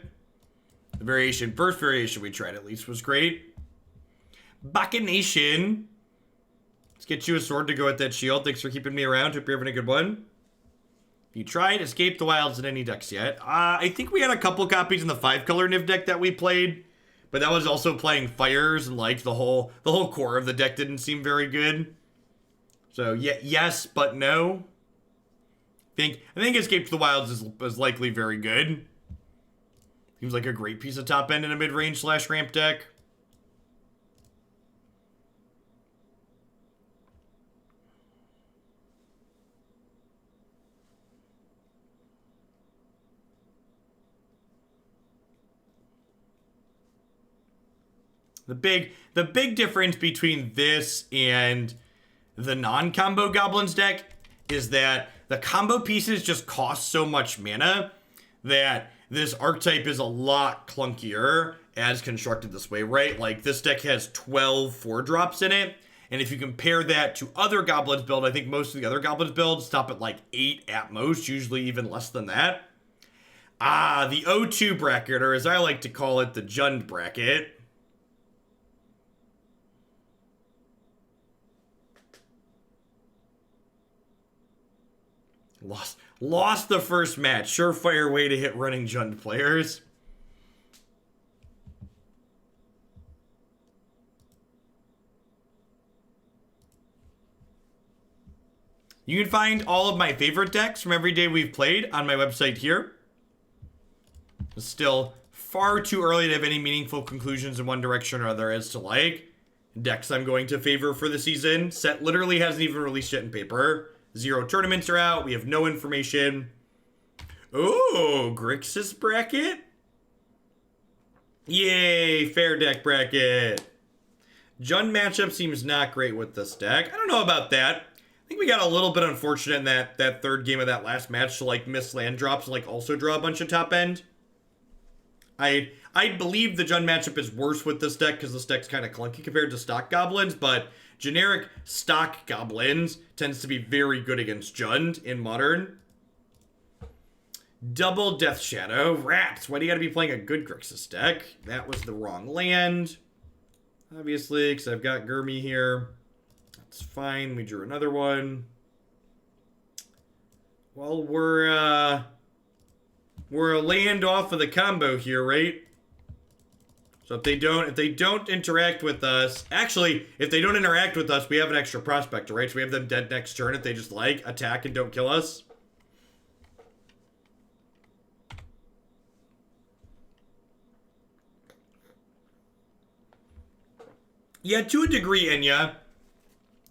The first variation we tried at least was great. Bacchanation. Let's get you a sword to go with that shield. Thanks for keeping me around. Hope you're having a good one. Have you tried Escape the Wilds in any decks yet? I think we had a couple copies in the 5-color Niv deck that we played. But that was also playing fires, and like the whole core of the deck didn't seem very good. So, yeah, yes, but no. I think Escape to the Wilds is likely very good. Seems like a great piece of top end in a mid-range / ramp deck. The big difference between this and the non-combo Goblins deck is that the combo pieces just cost so much mana that this archetype is a lot clunkier as constructed this way, right? Like, this deck has 12 4-drops in it, and if you compare that to other Goblins build, I think most of the other Goblins builds stop at like 8 at most, usually even less than that. The O2 bracket, or as I like to call it, the Jund bracket. Lost the first match. Surefire way to hit running Jund players. You can find all of my favorite decks from every day we've played on my website here. It's still far too early to have any meaningful conclusions in one direction or other as to like decks I'm going to favor for the season. Set literally hasn't even released yet in paper. 0 tournaments are out. We have no information. Oh, Grixis bracket? Yay, fair deck bracket. Jund matchup seems not great with this deck. I don't know about that. I think we got a little bit unfortunate in that third game of that last match to like miss land drops and like also draw a bunch of top end. I believe the Jund matchup is worse with this deck because this deck's kind of clunky compared to stock goblins, but generic stock goblins tends to be very good against Jund in Modern. Double Death Shadow. Rats. Why do you gotta be playing a good Grixis deck? That was the wrong land. Obviously, because I've got Gurmy here. That's fine. We drew another one. Well, we're a land off of the combo here, right? So if they don't interact with us, actually, if they don't interact with us, we have an extra prospector, right? So we have them dead next turn if they just like attack and don't kill us. Yeah, to a degree, Enya.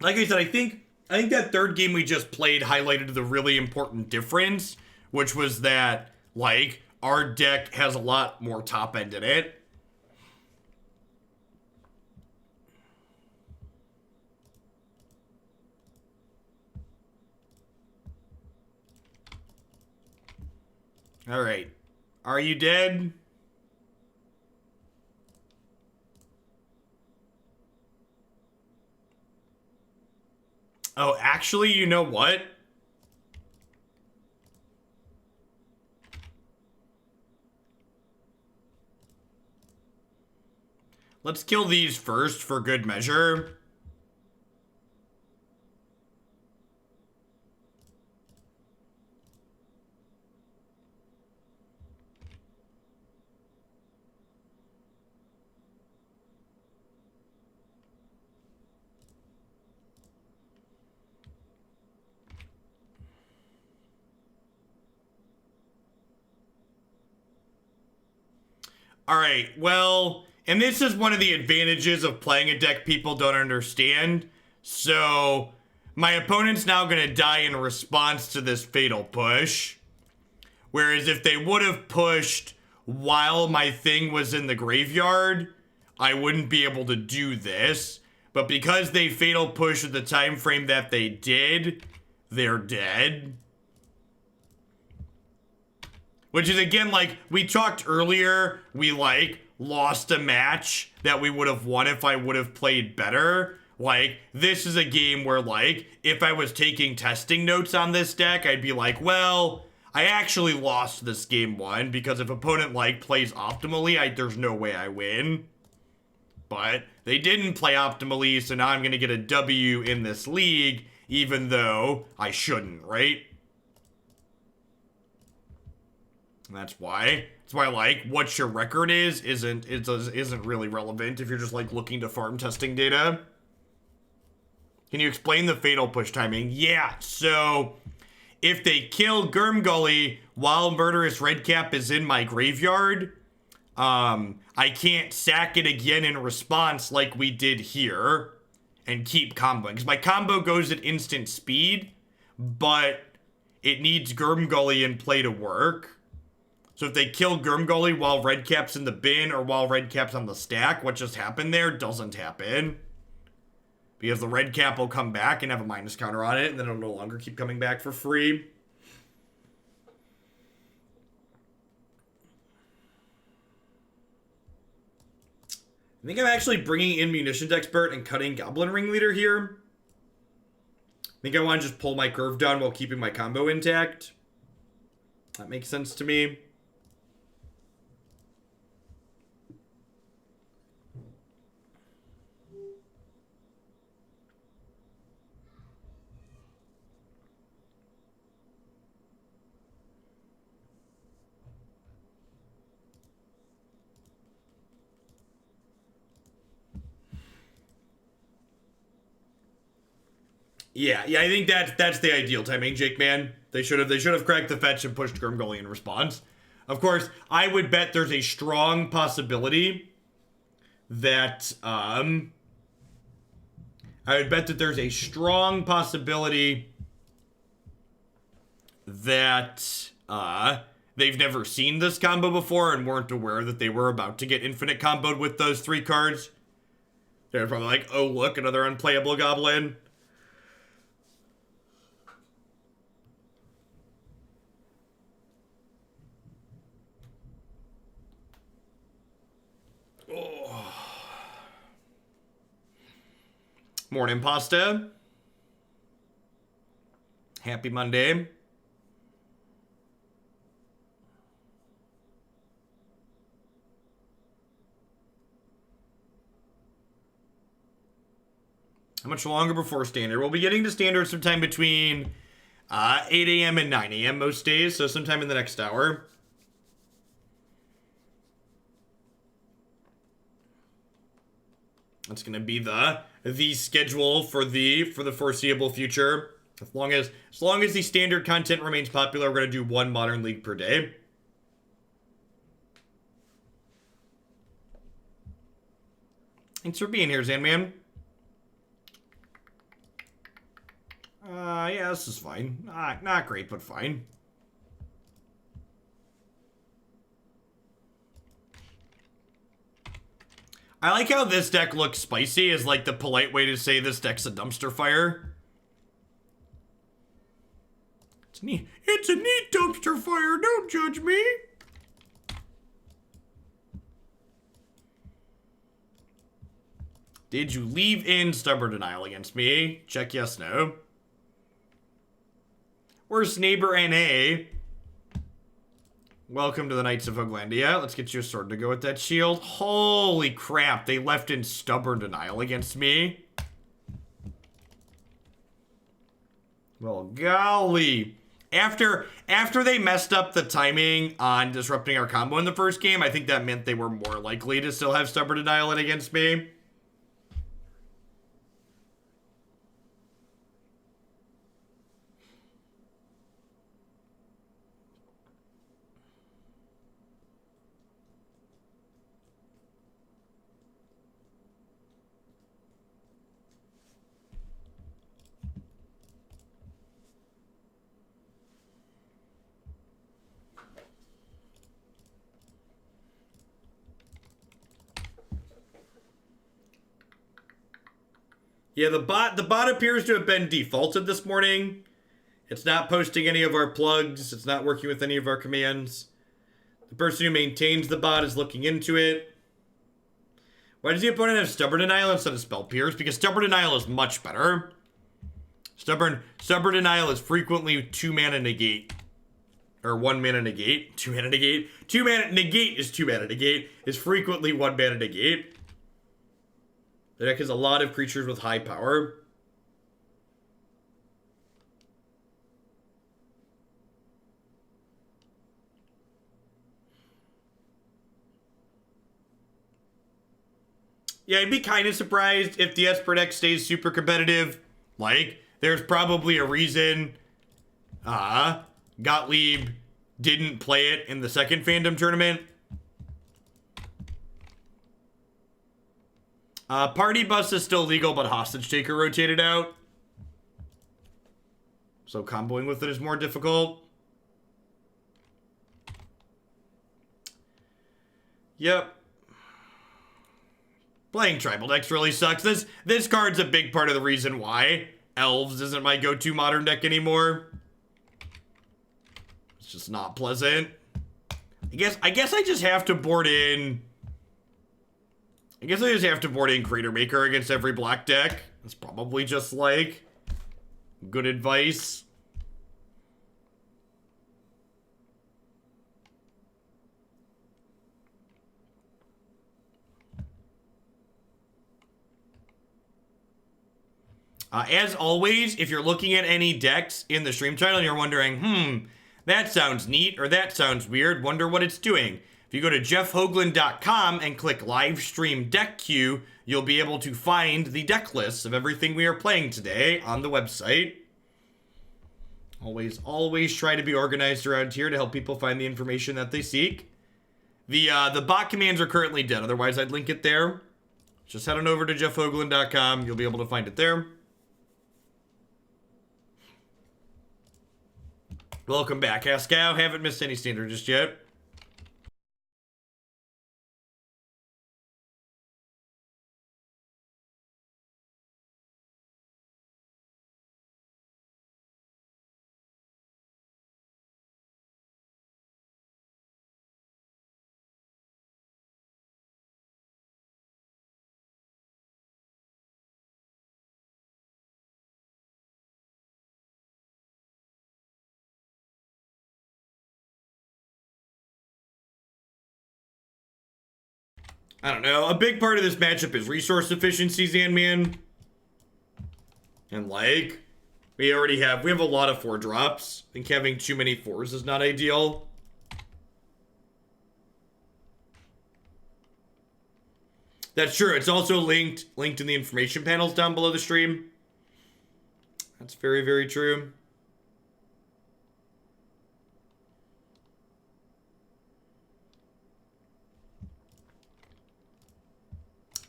Like I said, I think that third game we just played highlighted the really important difference, which was that, like, our deck has a lot more top end in it. Alright. Are you dead? Oh, actually, you know what? Let's kill these first for good measure. Alright, well, and this is one of the advantages of playing a deck people don't understand. So, my opponent's now going to die in response to this fatal push. Whereas if they would have pushed while my thing was in the graveyard, I wouldn't be able to do this. But because they fatal push at the time frame that they did, they're dead. Which is, again, like, we talked earlier, we, like, lost a match that we would have won if I would have played better. Like, this is a game where, like, if I was taking testing notes on this deck, I'd be like, well, I actually lost this game one, because if opponent, like, plays optimally, there's no way I win. But they didn't play optimally, so now I'm going to get a W in this league, even though I shouldn't, right? That's why. That's why, like, what your record isn't really relevant if you're just, like, looking to farm testing data. Can you explain the fatal push timing? Yeah, so if they kill Grumgully while Murderous Redcap is in my graveyard, I can't sack it again in response like we did here and keep comboing. Because my combo goes at instant speed, but it needs Grumgully in play to work. So if they kill Grumgully while Redcap's in the bin or while Redcap's on the stack, what just happened there doesn't happen. Because the Redcap will come back and have a minus counter on it, and then it'll no longer keep coming back for free. I think I'm actually bringing in Munitions Expert and cutting Goblin Ringleader here. I think I want to just pull my curve down while keeping my combo intact. That makes sense to me. Yeah, I think that's the ideal timing, Jake Man. They should have cracked the fetch and pushed Grumgully in response. Of course, I would bet there's a strong possibility that that they've never seen this combo before and weren't aware that they were about to get infinite comboed with those 3 cards. They're probably like, oh look, another unplayable goblin. Oh. Morning, pasta. Happy Monday. How much longer before standard? We'll be getting to standard sometime between 8 a.m. and 9 a.m. most days, so sometime in the next hour. That's gonna be the schedule for the foreseeable future. As long as the standard content remains popular, we're gonna do 1 Modern League per day. Thanks for being here, Zanman. Yeah, this is fine. Not great, but fine. I like how this deck looks spicy, is like the polite way to say this deck's a dumpster fire. It's a neat dumpster fire, don't judge me. Did you leave in Stubborn Denial against me? Check yes, no. Worst neighbor NA. Welcome to the Knights of Hoglandia. Let's get you a sword to go with that shield. Holy crap, they left in Stubborn Denial against me. Well, golly. After they messed up the timing on disrupting our combo in the first game, I think that meant they were more likely to still have Stubborn Denial in against me. Yeah, the bot appears to have been defaulted this morning. It's not posting any of our plugs. It's not working with any of our commands. The person who maintains the bot is looking into it. Why does the opponent have Stubborn Denial instead of Spell Pierce? Because Stubborn Denial is much better. Stubborn Denial is frequently 2 mana negate. Or 1 mana negate. 2 mana negate. 2 mana negate is 2 mana negate. Is frequently 1 mana negate. The deck has a lot of creatures with high power. Yeah, I'd be kind of surprised if the Esper deck stays super competitive. Like, there's probably a reason Gottlieb didn't play it in the second fandom tournament. Party Bus is still legal, but Hostage Taker rotated out. So comboing with it is more difficult. Yep. Playing tribal decks really sucks. This card's a big part of the reason why Elves isn't my go-to modern deck anymore. It's just not pleasant. I guess I just have to board in... I guess I just have to board in Cratermaker against every black deck. That's probably just, like, good advice. As always, if you're looking at any decks in the stream title and you're wondering, that sounds neat or that sounds weird, wonder what it's doing. If you go to jeffhoagland.com and click live stream deck queue, you'll be able to find the deck lists of everything we are playing today on the website. Always try to be organized around here to help people find the information that they seek. The bot commands are currently dead, otherwise I'd link it there. Just head on over to jeffhoagland.com, you'll be able to find it there. Welcome back, Haskow. Haven't missed any standard just yet. I don't know. A big part of this matchup is resource efficiency, Zanman. And like, we have a lot of 4-drops. I think having too many 4s is not ideal. That's true. It's also linked in the information panels down below the stream. That's very, very true.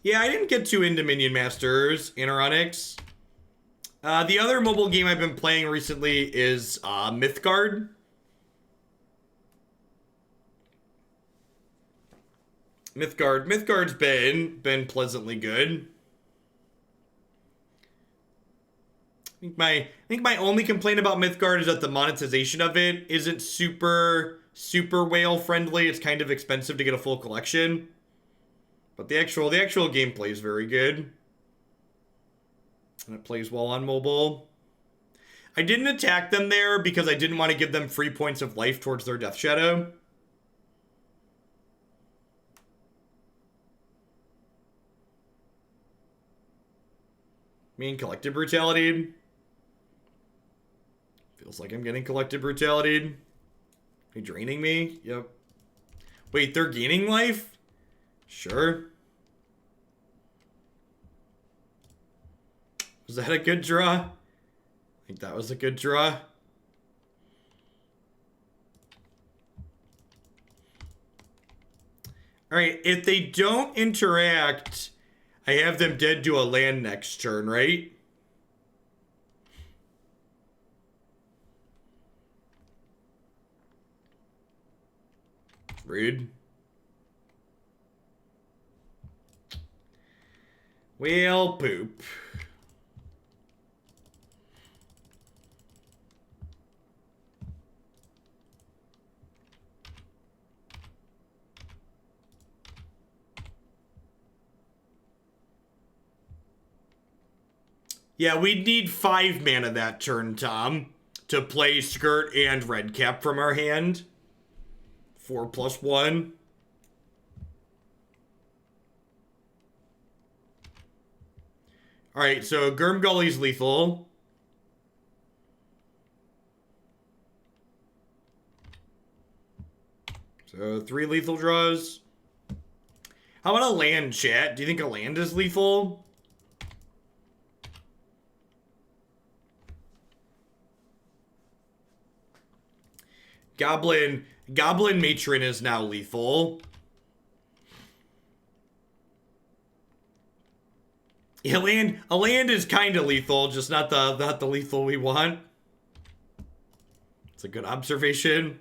Yeah, I didn't get too into Minion Masters, Anoronics. The other mobile game I've been playing recently is Mythgard. Mythgard's been pleasantly good. I think my only complaint about Mythgard is that the monetization of it isn't super whale friendly. It's kind of expensive to get a full collection. But the actual gameplay is very good. And it plays well on mobile. I didn't attack them there because I didn't want to give them free points of life towards their Death Shadow. Mean collective brutality. Feels like I'm getting collective brutality. Are you draining me? Yep. Wait, they're gaining life? Sure. Was that a good draw? I think that was a good draw. Alright, if they don't interact, I have them dead to a land next turn, right? Rude. Well, poop. Yeah, we'd need 5 mana that turn, Tom, to play Skirk and Redcap from our hand. 4+1. Alright, so Grumgully's lethal. So 3 lethal draws. How about a land, chat? Do you think a land is lethal? Goblin Matron is now lethal. Yeah, a land is kind of lethal, just not the lethal we want. It's a good observation.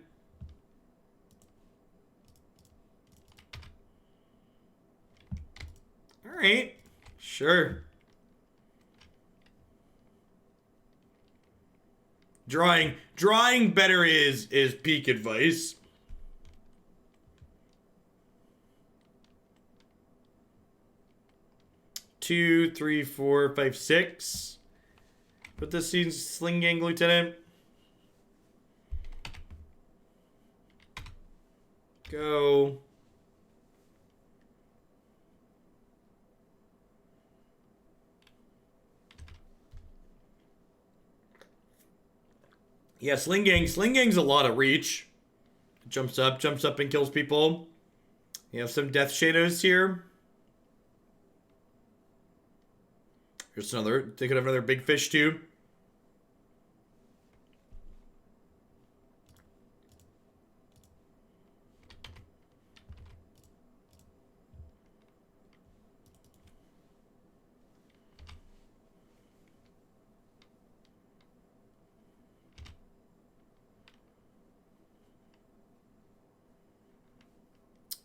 All right, sure. Drawing better is peak advice. Two, 3, 4, 5, 6. Put this in Sling-Gang Lieutenant. Go. Yeah, Sling-Gang's a lot of reach. Jumps up and kills people. You have some Death Shadows here. Here's another. They could have another big fish too.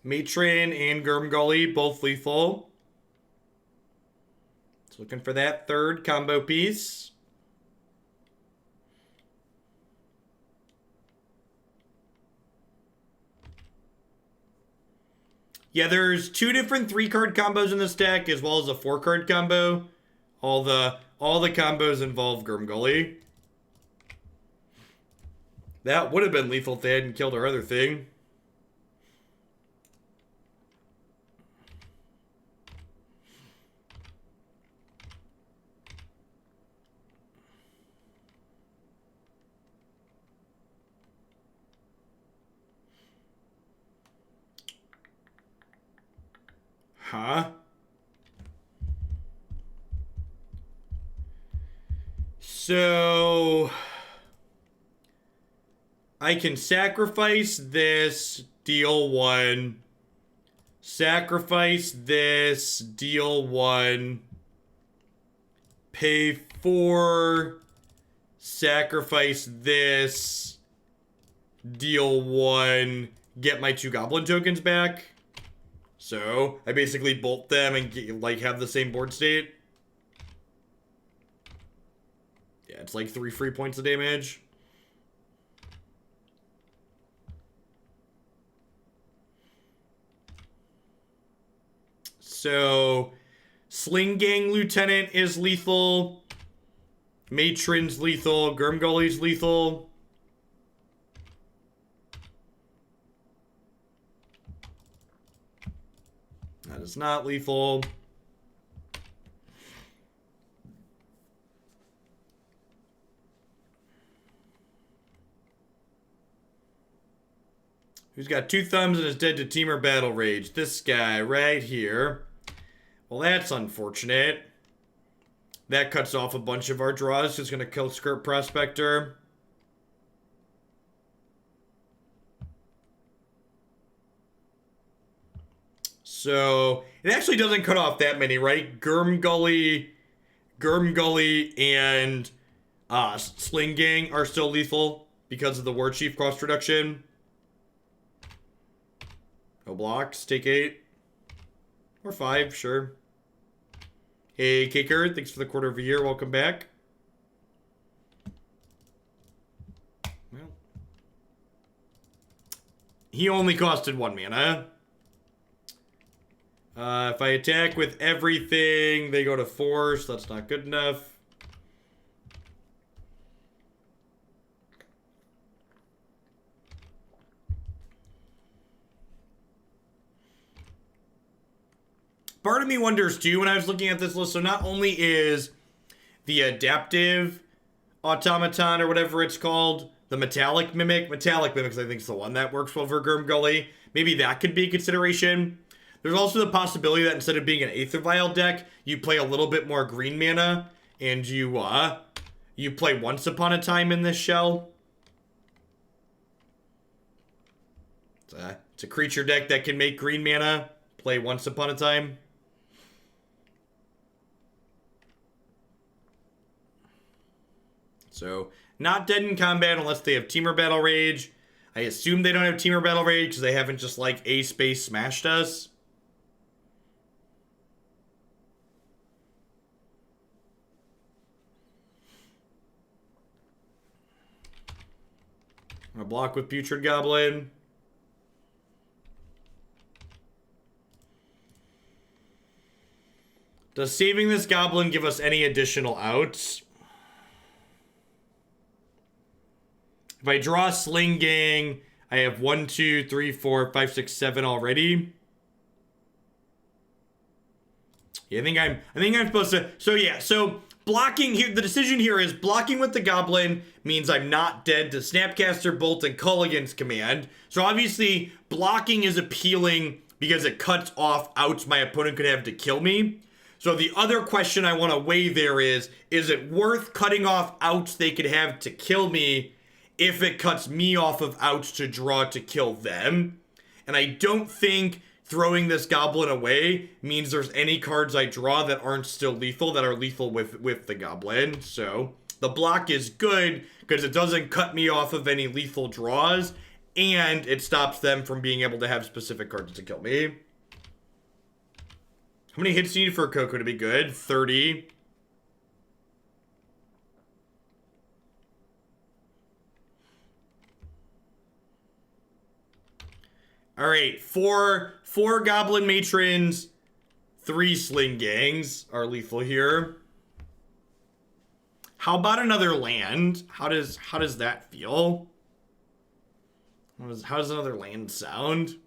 Matron and Grumgully, both lethal. So looking for that third combo piece. Yeah, there's 2 different 3-card combos in this deck, as well as a 4-card combo. All the combos involve Grumgully. That would have been lethal if they hadn't killed our other thing. Huh? So I can sacrifice this, deal 1. Sacrifice this, deal 1. Pay 4. Sacrifice this, deal 1. Get my 2 goblin tokens back. So I basically bolt them and get, like, have the same board state. Yeah, it's like 3 free points of damage. So Sling-Gang Lieutenant is lethal. Matron's lethal. Grumgully's lethal. That is not lethal. Who's got 2 thumbs and is dead to Teamer Battle Rage? This guy right here. Well, that's unfortunate. That cuts off a bunch of our draws. It's going to kill Skirk Prospector. So, it actually doesn't cut off that many, right? Grumgully, and Sling-Gang are still lethal because of the Warchief cost reduction. No blocks, take 8. Or 5, sure. Hey, Kaker, thanks for the quarter of a year. Welcome back. Well, he only costed 1 mana. If I attack with everything, they go to 4, so that's not good enough. Part of me wonders too when I was looking at this list, so not only is the adaptive automaton or whatever it's called, the metallic mimics I think is the one that works well for Grumgully. Maybe that could be a consideration. There's also the possibility that instead of being an Aether Vial deck, you play a little bit more green mana and you play Once Upon a Time in this shell. It's a creature deck that can make green mana, play Once Upon a Time. So, not dead in combat unless they have Teamer Battle Rage. I assume they don't have Teamer Battle Rage because they haven't just, like, A-space smashed us. I'm gonna block with Putrid Goblin. Does saving this goblin give us any additional outs? If I draw Sling-Gang, I have 1, 2, 3, 4, 5, 6, 7 already. Yeah, I think I'm supposed to. So yeah, so blocking here. The decision here is blocking with the goblin means I'm not dead to Snapcaster, Bolt, and Culligan's command. So obviously blocking is appealing because it cuts off outs my opponent could have to kill me. So the other question I want to weigh there is it worth cutting off outs they could have to kill me if it cuts me off of outs to draw to kill them? And I don't think throwing this goblin away means there's any cards I draw that aren't still lethal, that are lethal with the goblin. So the block is good because it doesn't cut me off of any lethal draws, and it stops them from being able to have specific cards to kill me. How many hits do you need for a Coco to be good? 30. All right, four Goblin Matrons, 3 Sling-Gangs are lethal here. How about another land? How does that feel? How does another land sound?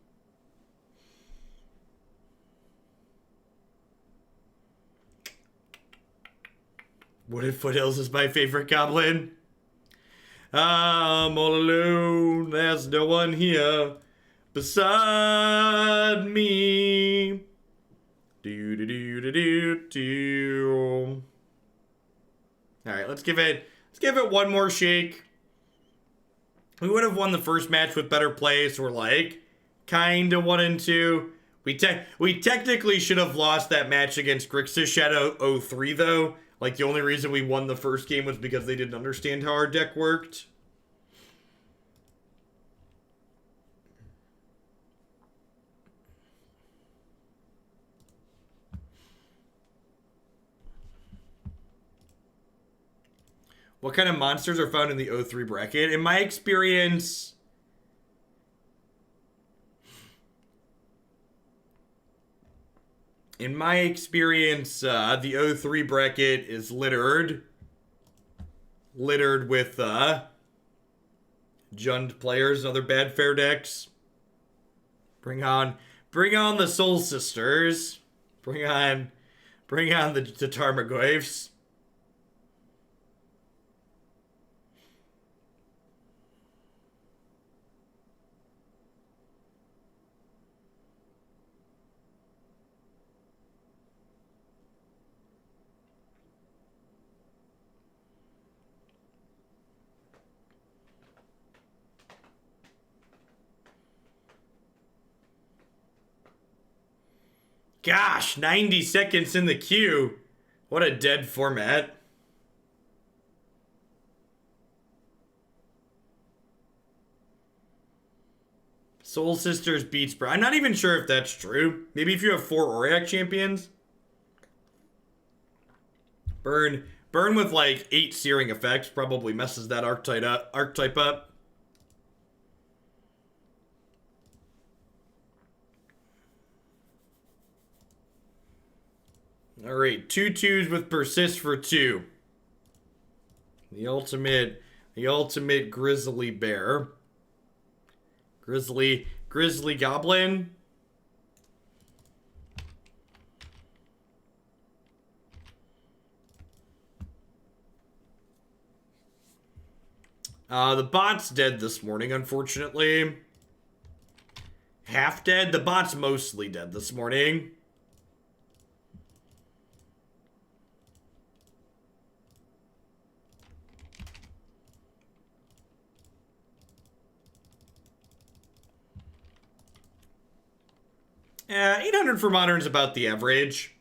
Wooded Foothills is my favorite goblin. I'm all alone, there's no one here beside me. Do do do do do do. All right, let's give it one more shake. We would have won the first match with better play, so we're like kind of 1-2. We technically should have lost that match against Grixis Shadow 03 though. Like the only reason we won the first game was because they didn't understand how our deck worked. What kind of monsters are found in the 03 bracket? In my experience, the 03 bracket is littered with Jund players and other bad fair decks. Bring on the Soul Sisters. Bring on the Tarmogoyfs. Gosh, 90 seconds in the queue. What a dead format. Soul Sisters beats Burn. I'm not even sure if that's true. Maybe if you have 4 Auric champions. Burn with like 8 searing effects probably messes that archetype up. All right, 2/2s with persist for 2. The ultimate grizzly bear. Grizzly goblin. The bot's dead this morning, unfortunately. Half dead. The bot's mostly dead this morning. Yeah, 800 for Modern is about the average.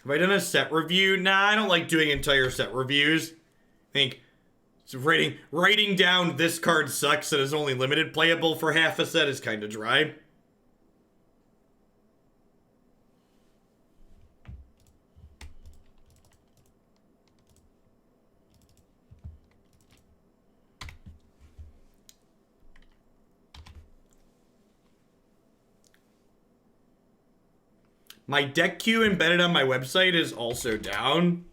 Have I done a set review? Nah, I don't like doing entire set reviews. I think so writing down this card sucks and is only limited playable for half a set is kind of dry. My deck queue embedded on my website is also down.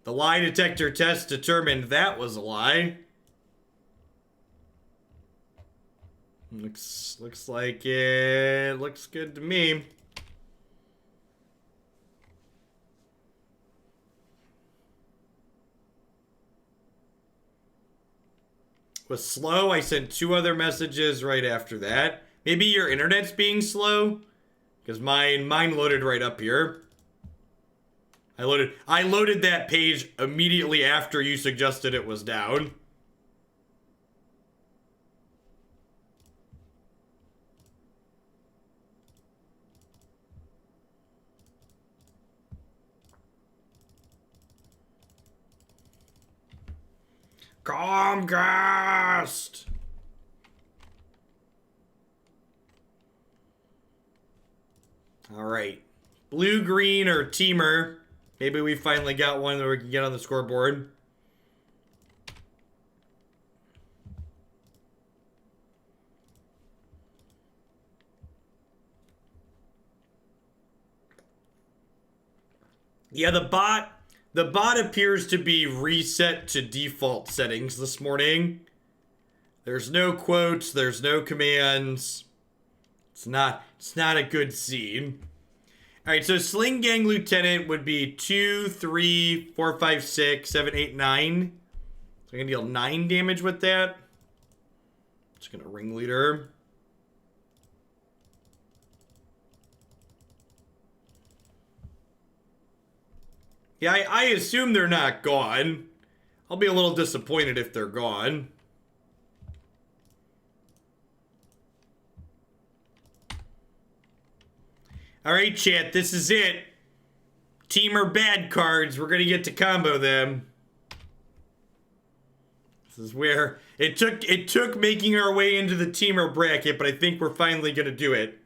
The lie detector test determined that was a lie. Looks like it looks good to me. Was slow. I sent 2 other messages right after that. Maybe your internet's being slow, because mine loaded right up here. I loaded that page immediately after you suggested it was down. Comcast! Alright. Blue, green, or teamer. Maybe we finally got one that we can get on the scoreboard. Yeah, the bot appears to be reset to default settings this morning. There's no quotes, there's no commands. It's not a good scene. Alright, so Sling-Gang Lieutenant would be 2, 3, 4, 5, 6, 7, 8, 9. So I'm gonna deal 9 damage with that. Just gonna Ringleader. Yeah, I assume they're not gone. I'll be a little disappointed if they're gone. Alright, chat, this is it. Teamer bad cards. We're gonna get to combo them. This is where it took making our way into the teamer bracket, but I think we're finally gonna do it.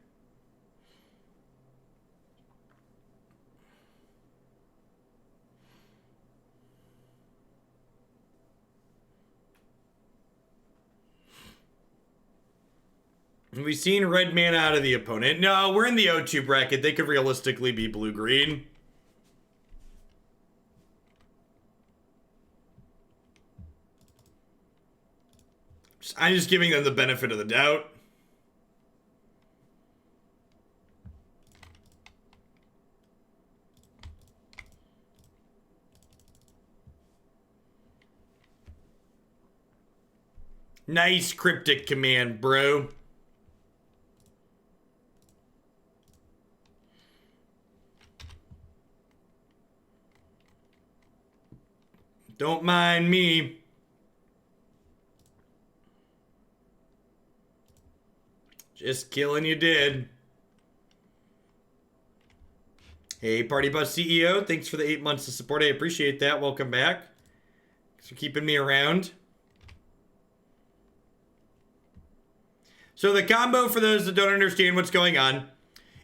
We've seen red mana out of the opponent. No, we're in the O2 bracket. They could realistically be blue-green. I'm just giving them the benefit of the doubt. Nice cryptic command, bro. Don't mind me. Just killing you dead. Hey, Party Bus CEO. Thanks for the 8 months of support. I appreciate that. Welcome back. Thanks for keeping me around. So the combo, for those that don't understand what's going on,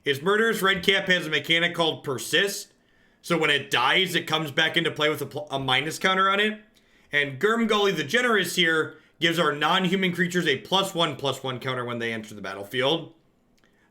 is Murderous Redcap has a mechanic called Persist. So when it dies, it comes back into play with a minus counter on it. And Grumgully the Generous here gives our non-human creatures a +1/+1 counter when they enter the battlefield.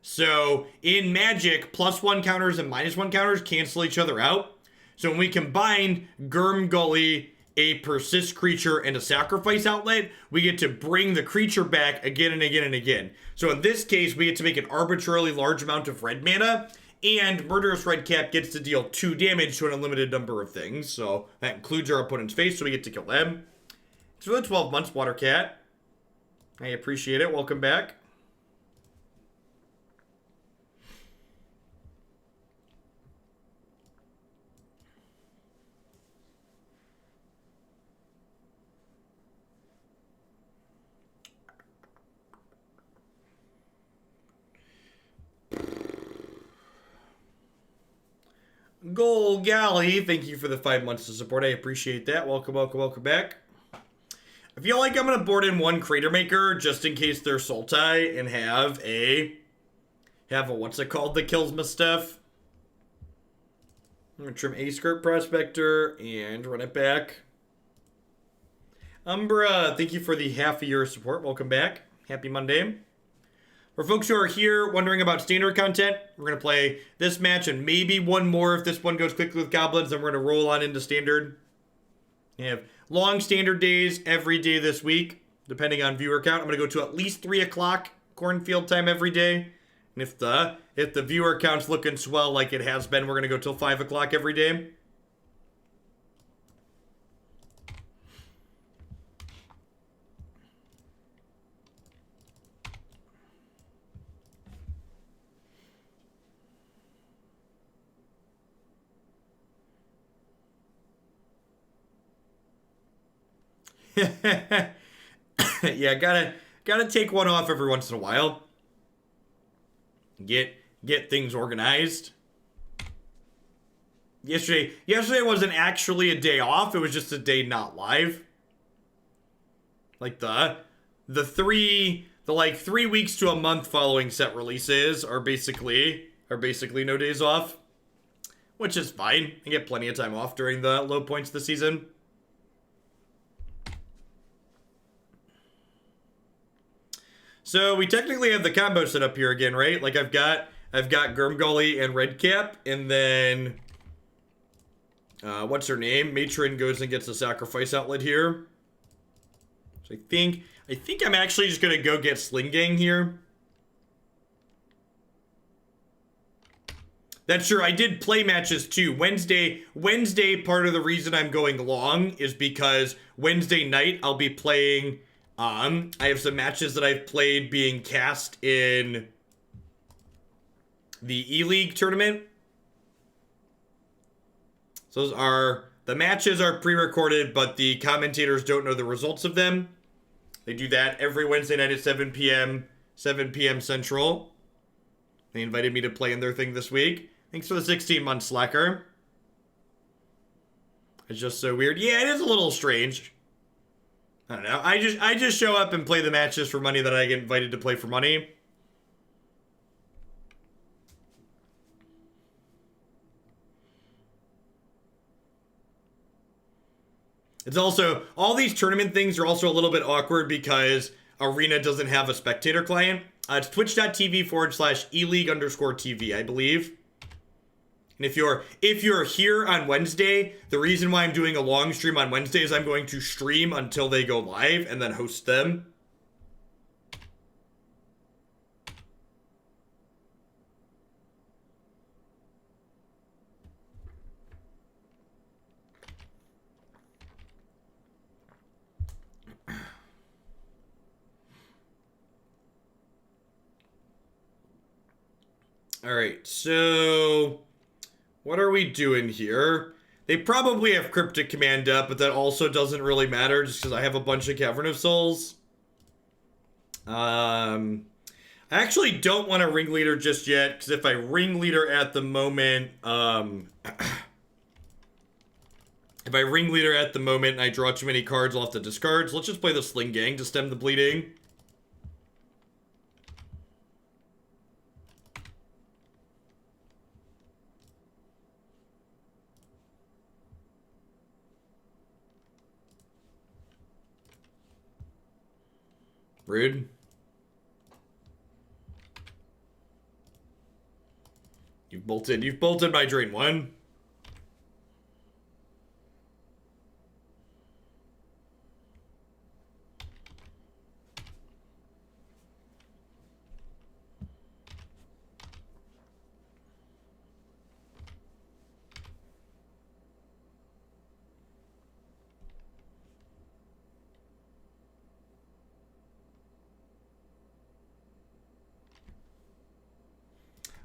So in Magic, +1 counters and -1 counters cancel each other out. So when we combine Grumgully, a Persist creature, and a Sacrifice outlet, we get to bring the creature back again and again and again. So in this case, we get to make an arbitrarily large amount of red mana, and Murderous Redcap gets to deal 2 damage to an unlimited number of things. So that includes our opponent's face, so we get to kill them. It's for the 12 months, Watercat. I appreciate it. Welcome back. Gold Galley, thank you for the 5 months of support. I appreciate that. Welcome, welcome, welcome back. I feel like I'm going to board in one Cratermaker just in case they're Sultai and have a what's it called that kills my stuff. I'm going to trim a Skirk Prospector and run it back. Umbra, thank you for the half a year support. Welcome back. Happy Monday. For folks who are here wondering about standard content, we're going to play this match and maybe one more. If this one goes quickly with Goblins, then we're going to roll on into standard. We have long standard days every day this week, depending on viewer count. I'm going to go to at least 3 o'clock cornfield time every day. And if the viewer count's looking swell like it has been, we're going to go till 5 o'clock every day. Yeah, gotta take one off every once in a while. Get things organized. Yesterday wasn't actually a day off, it was just a day not live. Like the like 3 weeks to a month following set releases are basically no days off, which is fine. I get plenty of time off during the low points of the season. So we technically have the combo set up here again, right? Like I've got Grumgully and Redcap, and then what's her name? Matron goes and gets a sacrifice outlet here. So I think I'm actually just gonna go get Sling-Gang here. That's true. I did play matches too. Wednesday, part of the reason I'm going long is because Wednesday night I'll be playing. I have some matches that I've played being cast in the E-League tournament. So the matches are pre-recorded, but the commentators don't know the results of them. They do that every Wednesday night at 7 p.m. Central. They invited me to play in their thing this week. Thanks for the 16-month slacker. It's just so weird. Yeah, it is a little strange. I don't know. I just show up and play the matches for money that I get invited to play for money. It's also, all these tournament things are also a little bit awkward because Arena doesn't have a spectator client. It's twitch.tv/eleague_TV, I believe. And if you're here on Wednesday, the reason why I'm doing a long stream on Wednesday is I'm going to stream until they go live and then host them. All right, so what are we doing here? They probably have Cryptic Command up, but that also doesn't really matter just because I have a bunch of Cavern of Souls. I actually don't want a Ringleader just yet, because if I Ringleader at the moment, if I Ringleader at the moment and I draw too many cards, I'll have to discard. So let's just play the Sling-Gang to stem the bleeding. Rude. You've bolted my drain one.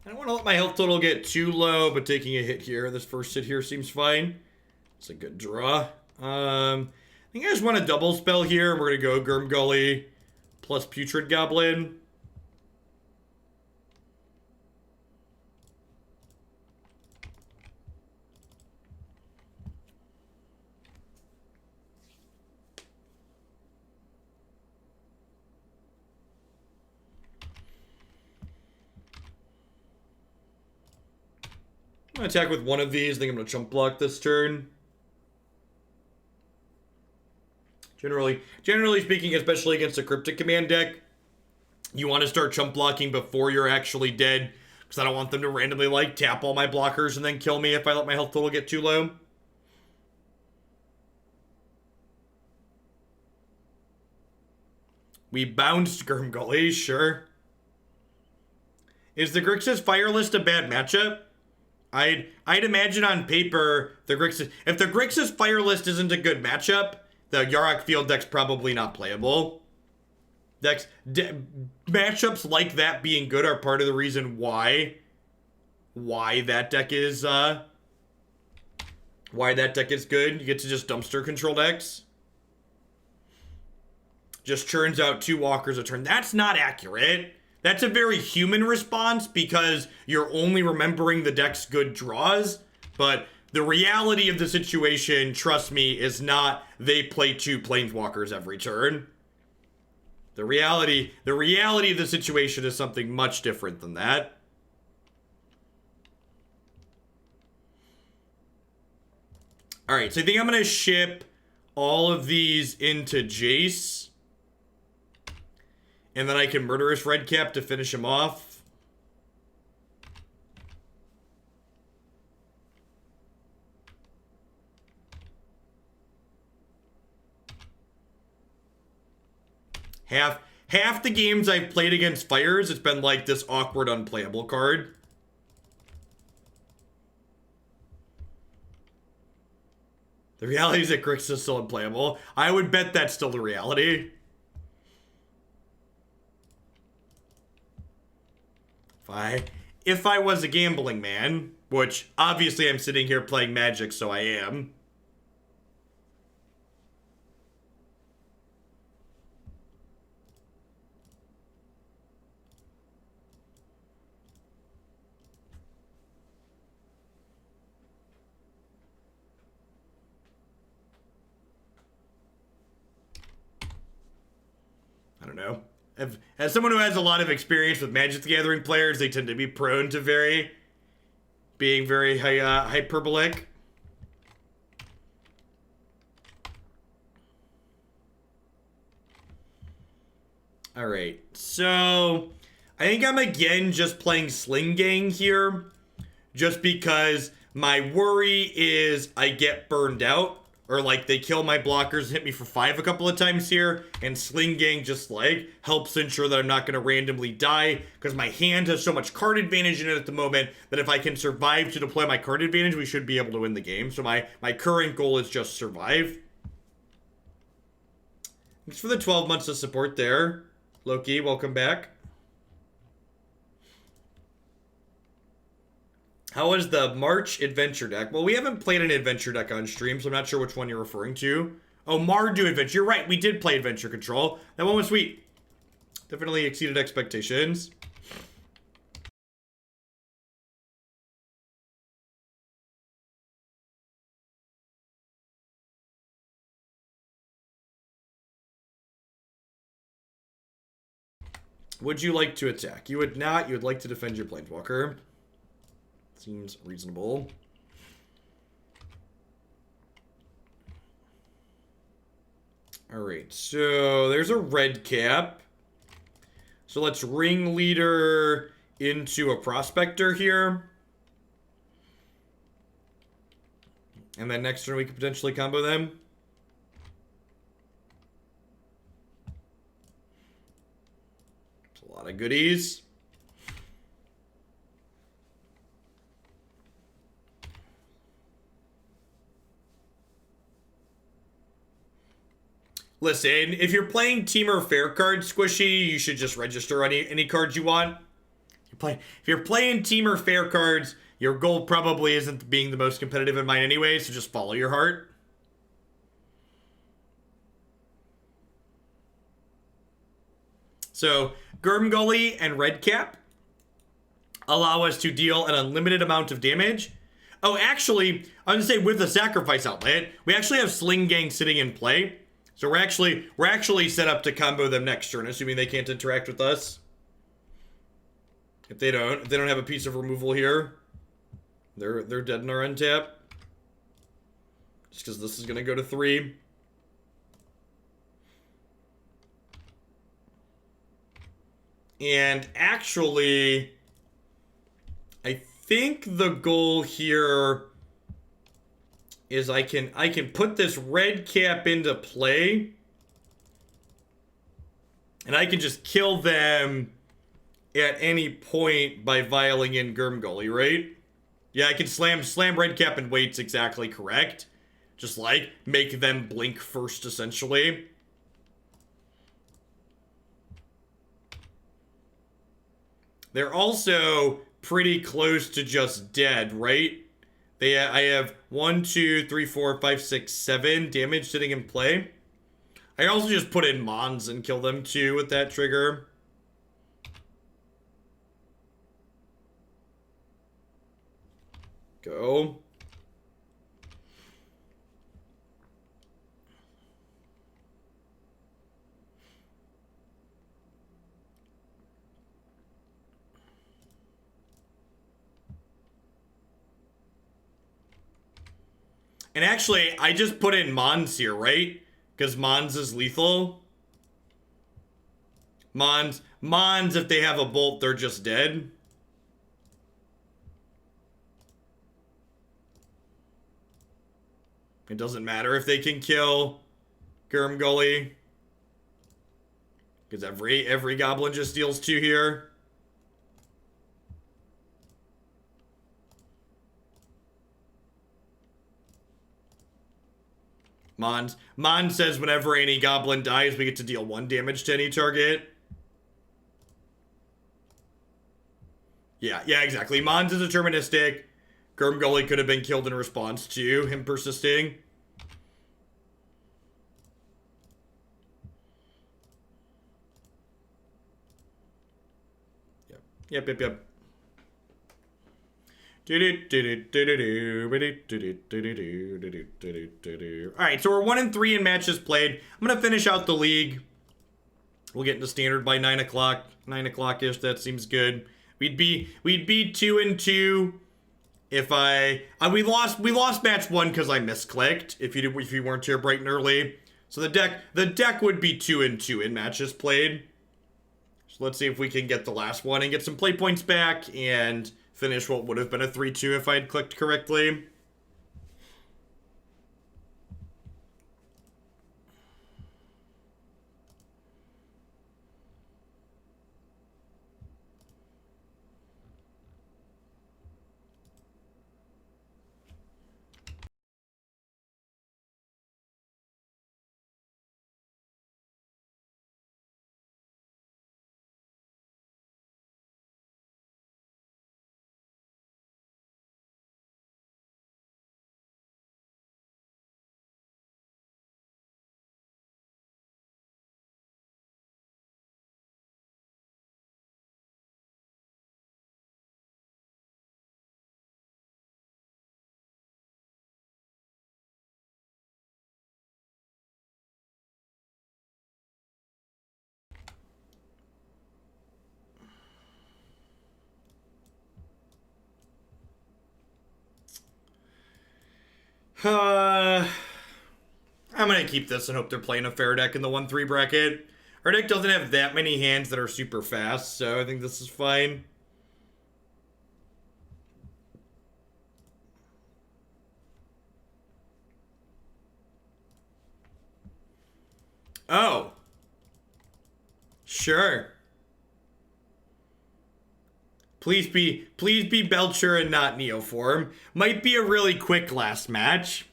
I don't want to let my health total get too low, but taking a hit here, this first hit here seems fine. It's a good draw. I think I just want a double spell here. We're going to go Grumgully plus Putrid Goblin. I'm going to attack with one of these. I think I'm going to chump block this turn. Generally speaking, especially against a Cryptic Command deck, you want to start chump blocking before you're actually dead, because I don't want them to randomly, like, tap all my blockers and then kill me if I let my health total get too low. We bounced Grumgully, sure. Is the Grixis Fire List a bad matchup? I'd imagine on paper, if the Grixis Fire List isn't a good matchup, the Yarok Field deck's probably not playable. Matchups like that being good are part of the reason why that deck is good. You get to just dumpster control decks. Just churns out 2 walkers a turn. That's not accurate. That's a very human response because you're only remembering the deck's good draws. But the reality of the situation, trust me, is not they play 2 planeswalkers every turn. The reality of the situation is something much different than that. Alright, so I think I'm going to ship all of these into Jace. And then I can Murderous Redcap to finish him off. Half the games I've played against Fires, it's been like this awkward, unplayable card. The reality is that Grix is still unplayable. I would bet that's still the reality. If I was a gambling man, which obviously I'm sitting here playing Magic, so I am. I don't know. As someone who has a lot of experience with Magic the Gathering players, they tend to be prone to being very hyperbolic. Alright, so I think I'm again just playing Sling-Gang here, just because my worry is I get burned out. Or like they kill my blockers, hit me for 5 a couple of times here, and Sling-Gang just like helps ensure that I'm not going to randomly die, because my hand has so much card advantage in it at the moment that if I can survive to deploy my card advantage, we should be able to win the game. So my current goal is just survive. Thanks for the 12 months of support there. Loki, welcome back. How was the March Adventure deck? Well, we haven't played an Adventure deck on stream, so I'm not sure which one you're referring to. Oh, Mardu Adventure. You're right, we did play Adventure Control. That one was sweet. Definitely exceeded expectations. Would you like to attack? You would not. You would like to defend your Planeswalker. Seems reasonable. Alright, so there's a Redcap. So let's Ringleader into a Prospector here. And then next turn we could potentially combo them. It's a lot of goodies. Listen, if you're playing Team or Fair cards, Squishy, you should just register any cards you want. If you're playing Team or Fair cards, your goal probably isn't being the most competitive in mine anyway, so just follow your heart. So, Grumgully and Redcap allow us to deal an unlimited amount of damage. Oh, actually, I was gonna say with the Sacrifice Outlet, we actually have Sling-Gang sitting in play. So we're actually set up to combo them next turn, assuming they can't interact with us. If they don't have a piece of removal here, they're dead in our untap. Just because this is gonna go to 3. And actually, I think the goal here is I can put this Redcap into play, and I can just kill them at any point by vialing in Grumgully, right? Yeah, I can slam Redcap and wait's exactly correct. Just like make them blink first, essentially. They're also pretty close to just dead, right? I have 1, 2, 3, 4, 5, 6, 7 damage sitting in play. I also just put in Mons and kill them too with that trigger. Go. And actually, I just put in Mons here, right? Because Mons is lethal. Mons, if they have a bolt, they're just dead. It doesn't matter if they can kill Grumgully. Because every goblin just deals 2 here. Mons says whenever any goblin dies, we get to deal 1 damage to any target. Yeah, exactly. Mons is deterministic. Grumgully could have been killed in response to him persisting. Yep. Alright, so we're 1-3 in matches played. I'm gonna finish out the league. We'll get into standard by 9 o'clock. 9 o'clock-ish, that seems good. We'd be 2-2 if we lost match 1 because I misclicked. If you weren't here bright and early. So the deck would be 2-2 in matches played. So let's see if we can get the last one and get some play points back and finish what would have been a 3-2 if I had clicked correctly. I'm gonna keep this and hope they're playing a fair deck in the 1-3 bracket. Our deck doesn't have that many hands that are super fast, so I think this is fine. Oh. Sure. Please be Belcher and not Neoform. Might be a really quick last match.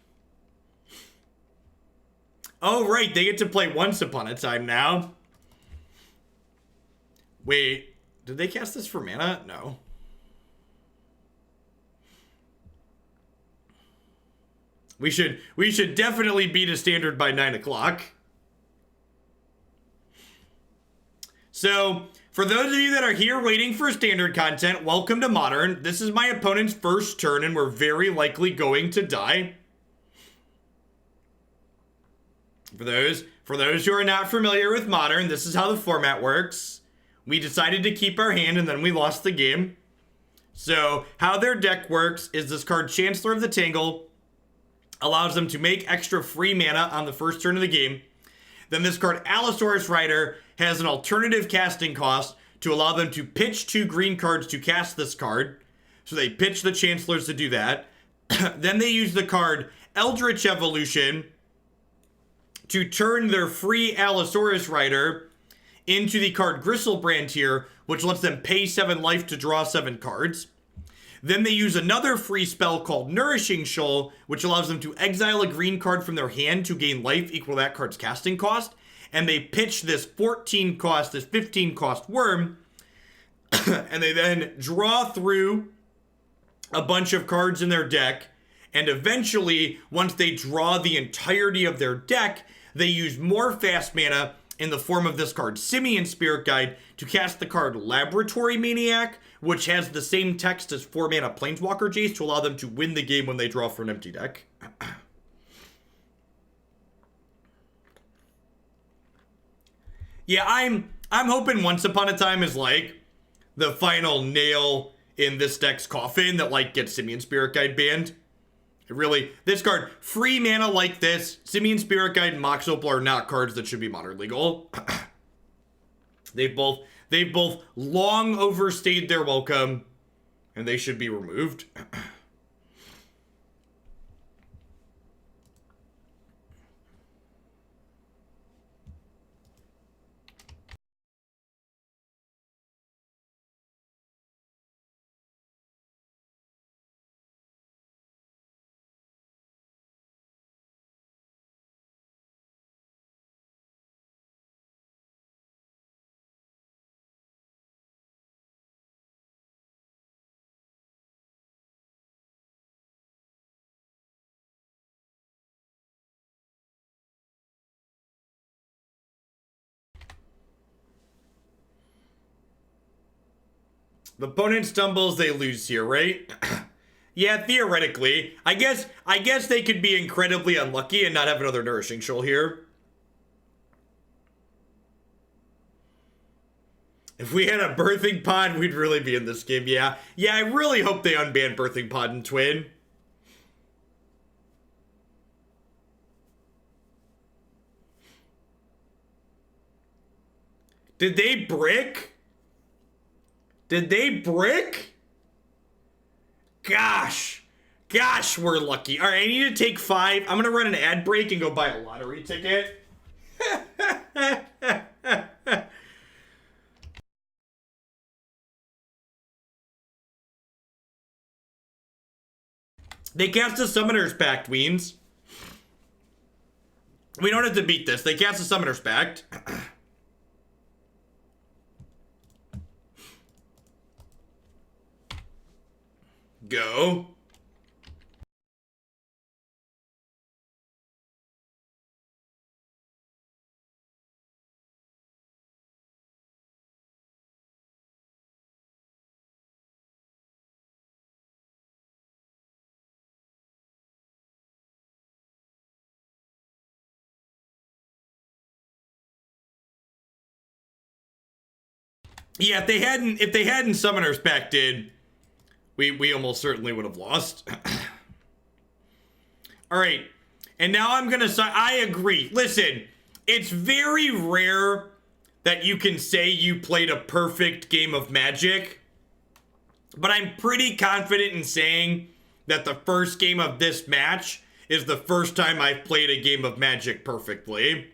Oh, right, they get to play Once Upon a Time now. Wait, did they cast this for mana? No. We should definitely beat a standard by 9 o'clock. So, for those of you that are here waiting for standard content, welcome to Modern. This is my opponent's first turn, and we're very likely going to die. For those who are not familiar with Modern, this is how the format works. We decided to keep our hand, and then we lost the game. So, how their deck works is this card, Chancellor of the Tangle, allows them to make extra free mana on the first turn of the game. Then this card, Allosaurus Rider, has an alternative casting cost to allow them to pitch 2 green cards to cast this card. So they pitch the Chancellors to do that. Then they use the card Eldritch Evolution to turn their free Allosaurus Rider into the card Gristlebrand here, which lets them pay 7 life to draw 7 cards. Then they use another free spell called Nourishing Shoal, which allows them to exile a green card from their hand to gain life equal to that card's casting cost. And they pitch this 14 cost, this 15 cost worm, and they then draw through a bunch of cards in their deck, and eventually, once they draw the entirety of their deck, they use more fast mana in the form of this card, Simian Spirit Guide, to cast the card Laboratory Maniac, which has the same text as 4 mana Planeswalker Jace to allow them to win the game when they draw for an empty deck. Yeah, I'm hoping Once Upon a Time is like the final nail in this deck's coffin that like gets Simian Spirit Guide banned. Really, this card, free mana like this, Simian Spirit Guide and Mox Opal are not cards that should be modern legal. They've both long overstayed their welcome, and they should be removed. The opponent stumbles, they lose here, right? Yeah, theoretically. I guess they could be incredibly unlucky and not have another Nourishing Shoal here. If we had a Birthing Pod, we'd really be in this game, yeah. Yeah, I really hope they unban Birthing Pod and Twin. Did they brick? Did they brick? Gosh, we're lucky. All right, I need to take 5. I'm gonna run an ad break and go buy a lottery ticket. They cast a Summoner's Pact, Weens. We don't have to beat this. They cast a Summoner's Pact. Go. Yeah, if they hadn't Summoner's Pacted, we almost certainly would have lost. All right, and now I'm gonna say I agree. Listen, it's very rare that you can say you played a perfect game of Magic, but I'm pretty confident in saying that the first game of this match is the first time I've played a game of Magic perfectly.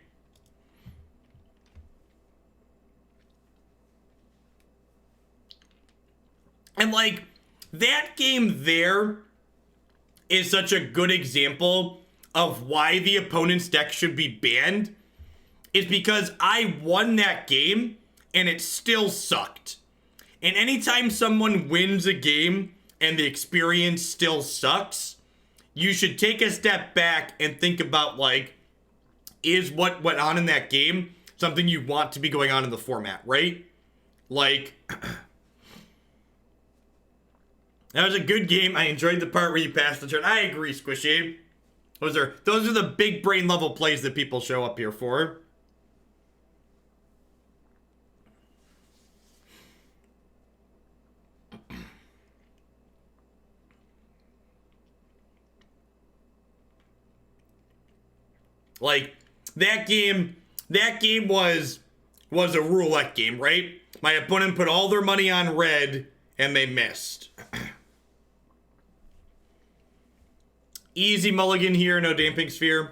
And like, that game there is such a good example of why the opponent's deck should be banned, is because I won that game and it still sucked. And anytime someone wins a game and the experience still sucks, you should take a step back and think about, like, is what went on in that game something you want to be going on in the format, right? Like, that was a good game. I enjoyed the part where you passed the turn. I agree, Squishy. Those are the big brain level plays that people show up here for. Like, that game was a roulette game, right? My opponent put all their money on red and they missed. Easy mulligan here, no Damping Sphere.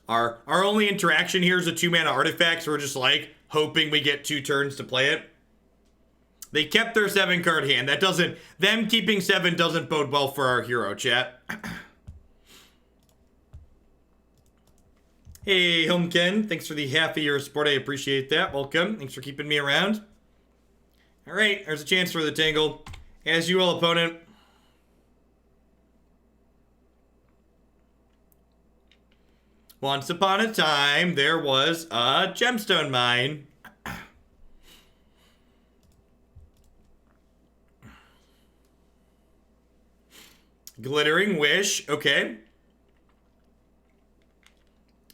Our only interaction here is a 2-mana artifact, so we're just like hoping we get 2 turns to play it. They kept their 7-card hand. Them keeping 7 doesn't bode well for our hero, chat. Hey, Homekin, thanks for the half a year support. I appreciate that. Welcome. Thanks for keeping me around. All right, there's a chance for the tangle. As you will, opponent. Once upon a time, there was a gemstone mine. Glittering Wish, okay.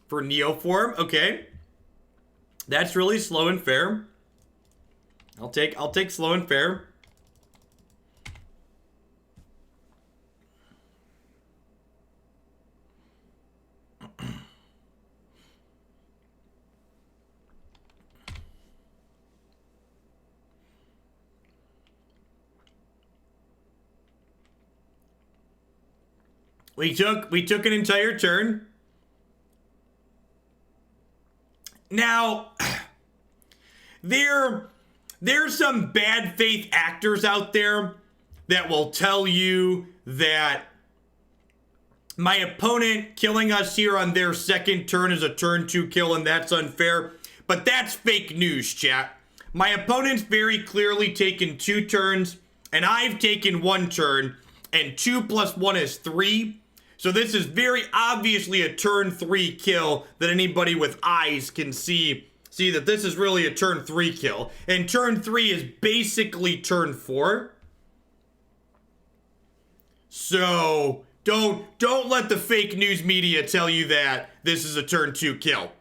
For Neoform, okay. That's really slow and fair. I'll take slow and fair. We took an entire turn. Now, there's some bad faith actors out there that will tell you that my opponent killing us here on their second turn is a turn 2 kill and that's unfair. But that's fake news, chat. My opponent's very clearly taken 2 turns and I've taken 1 turn, and 2 plus 1 is 3. So this is very obviously a turn 3 kill that anybody with eyes can see that this is really a turn 3 kill. And turn 3 is basically turn 4. So don't let the fake news media tell you that this is a turn 2 kill.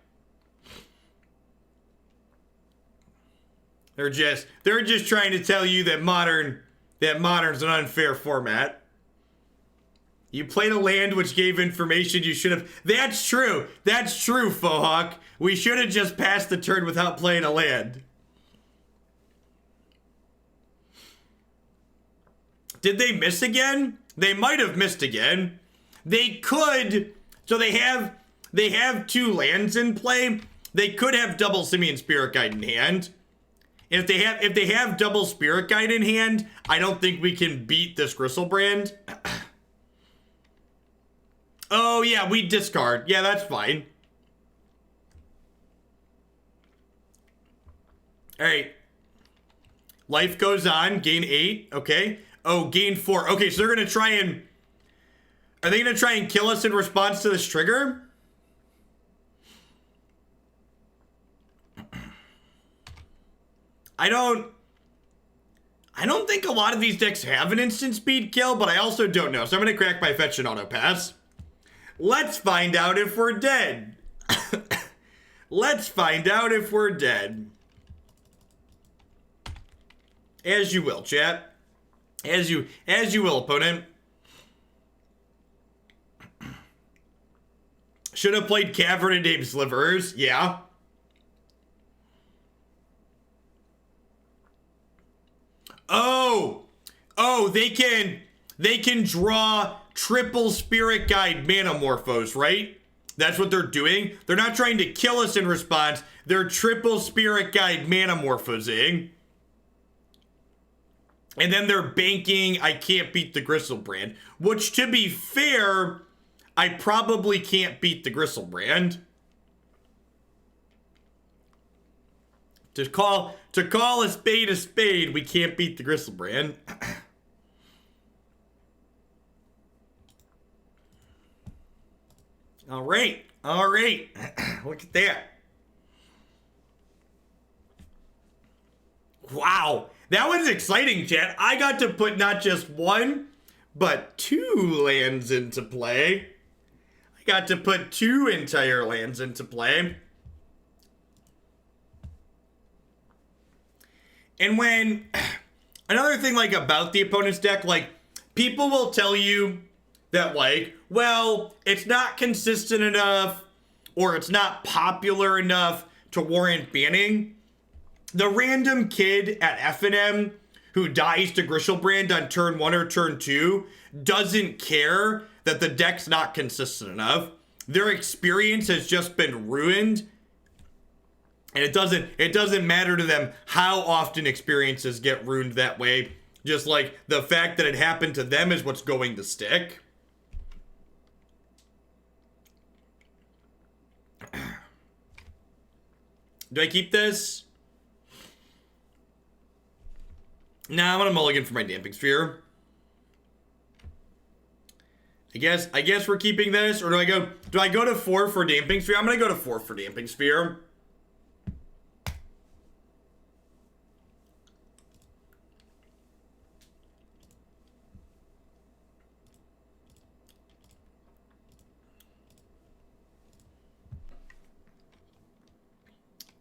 They're just trying to tell you that modern's an unfair format. You played a land which gave information you should have. That's true. That's true, Fohawk. We should have just passed the turn without playing a land. Did they miss again? They might have missed again. They could. So they have 2 lands in play. They could have double Simian Spirit Guide in hand. And if they have double Spirit Guide in hand, I don't think we can beat this Gristlebrand. Oh, yeah, we discard. Yeah, that's fine. All right. Life goes on. Gain 8. Okay. Oh, gain 4. Okay, so they're going to try and... Are they going to try and kill us in response to this trigger? I don't think a lot of these decks have an instant speed kill, but I also don't know. So I'm going to crack my fetch and auto pass. Let's find out if we're dead. Let's find out if we're dead. As you will, chat. As you will, opponent. Should have played Cavern and Dame Slivers. Yeah. Oh, they can draw triple Spirit Guide Manamorphose, right? That's what they're doing. They're not trying to kill us in response. They're triple Spirit Guide Manamorphosing. And then they're banking, I can't beat the Gristlebrand. Which, to be fair, I probably can't beat the Gristlebrand. To call a spade, we can't beat the Gristlebrand. All right. Look at that. Wow. That was exciting, chat. I got to put not just 1, but 2 lands into play. I got to put 2 entire lands into play. And when, another thing like about the opponent's deck, like people will tell you that like, well, it's not consistent enough or it's not popular enough to warrant banning. The random kid at FNM who dies to Gristlebrand on turn 1 or turn 2 doesn't care that the deck's not consistent enough. Their experience has just been ruined. And it doesn't matter to them how often experiences get ruined that way. Just like the fact that it happened to them is what's going to stick. Do I keep this? Nah, I'm gonna mulligan for my Damping Sphere. I guess we're keeping this, or do I go to 4 for Damping Sphere? I'm gonna go to 4 for Damping Sphere.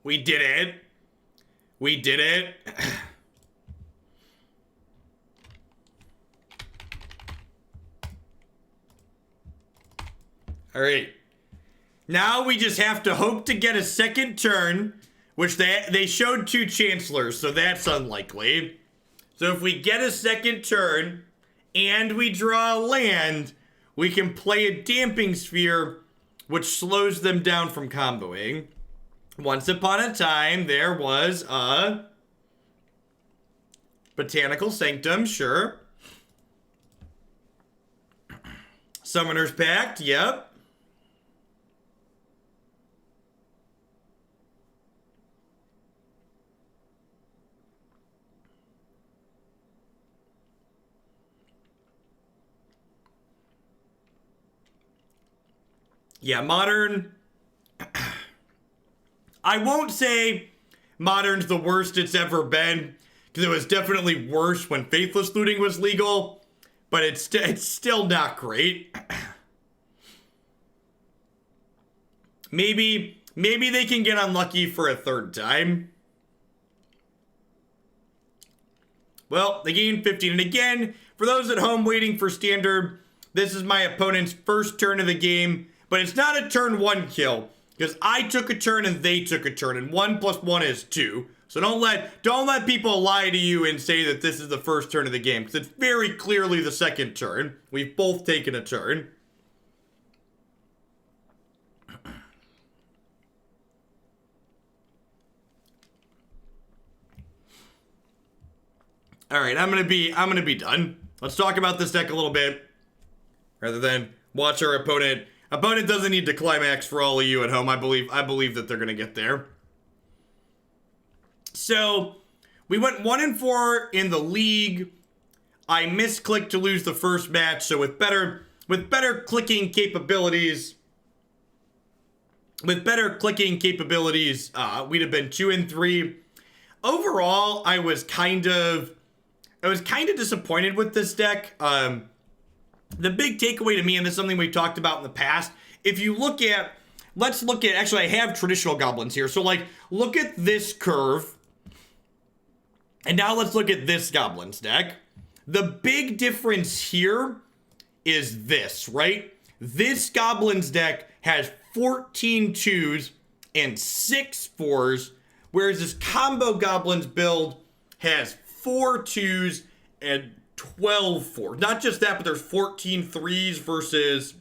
We did it. We did it. All right. Now we just have to hope to get a second turn, which they showed 2 Chancellors, so that's unlikely. So if we get a second turn and we draw a land, we can play a Damping Sphere, which slows them down from comboing. Once upon a time, there was a Botanical Sanctum, sure. Summoner's Pact, yep. Yeah, Modern... I won't say Modern's the worst it's ever been, because it was definitely worse when Faithless Looting was legal, but it's still not great. Maybe they can get unlucky for a third time. Well, they gained 15, and again, for those at home waiting for Standard, this is my opponent's first turn of the game, but it's not a turn 1 kill, because I took a turn and they took a turn, and 1 + 1 is 2. So don't let people lie to you and say that this is the first turn of the game, because it's very clearly the second turn. We've both taken a turn. All right, I'm gonna be done. Let's talk about this deck a little bit, rather than watch our opponent. Opponent doesn't need to climax for all of you at home. I believe that they're gonna get there. So we went 1-4 in the league. I misclicked to lose the first match. So with better clicking capabilities, we'd have been 2-3. Overall, I was kind of disappointed with this deck. The big takeaway to me, and this is something we've talked about in the past, if you look at, actually I have traditional goblins here. So like, look at this curve. And now let's look at this goblins deck. The big difference here is this, right? This goblins deck has 14 2s and 6 4s, whereas this combo goblins build has 4 2s and 12 4s. Not just that, but there's 14 3s versus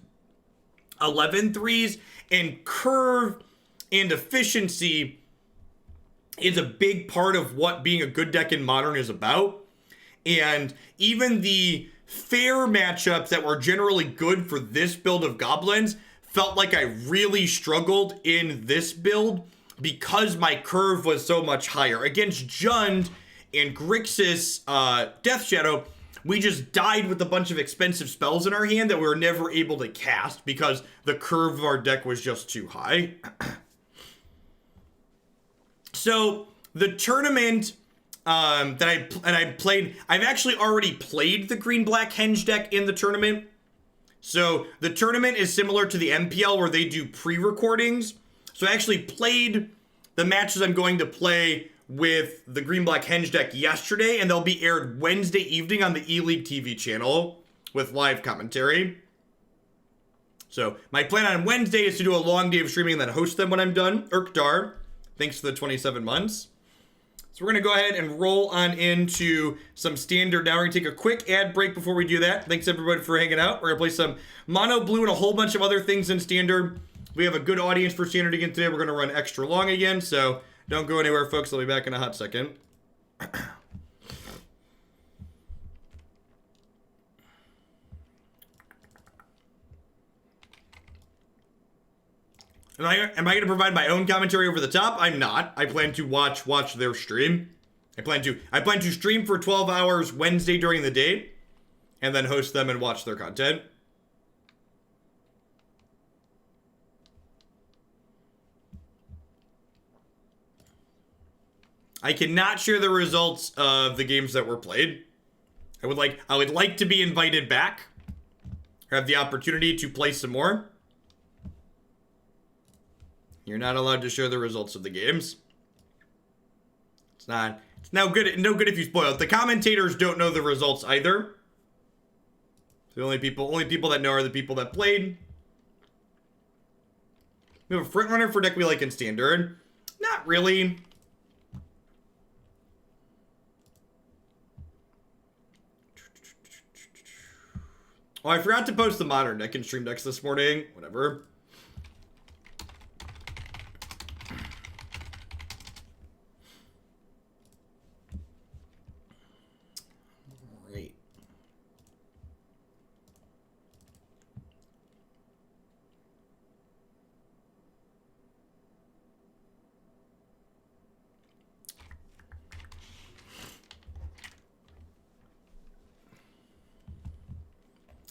11 3s, and curve and efficiency is a big part of what being a good deck in Modern is about. And even the fair matchups that were generally good for this build of goblins felt like I really struggled in this build because my curve was so much higher. Against Jund and Grixis Death Shadow, we just died with a bunch of expensive spells in our hand that we were never able to cast because the curve of our deck was just too high. So the tournament that I played, I've actually already played the green-black henge deck in the tournament. So the tournament is similar to the MPL where they do pre-recordings. So I actually played the matches I'm going to play with the green-black henge deck yesterday, and they'll be aired Wednesday evening on the E-League TV channel with live commentary. So my plan on Wednesday is to do a long day of streaming and then host them when I'm done. Urkdar, thanks for the 27 months. So we're going to go ahead and roll on into some Standard now. We're going to take a quick ad break before we do that. Thanks everybody for hanging out. We're going to play some Mono Blue and a whole bunch of other things in Standard. We have a good audience for Standard again today. We're going to run extra long again, so don't go anywhere, folks. I'll be back in a hot second. Am I going to provide my own commentary over the top? I'm not. I plan to watch their stream. I plan to stream for 12 hours Wednesday during the day, and then host them and watch their content. I cannot share the results of the games that were played. I would like to be invited back, or have the opportunity to play some more. You're not allowed to share the results of the games. It's no good if you spoil it. The commentators don't know the results either. The only people that know are the people that played. We have a front runner for deck we like in Standard. Not really. Oh, I forgot to post the Modern deck in Stream Decks this morning. Whatever. Great.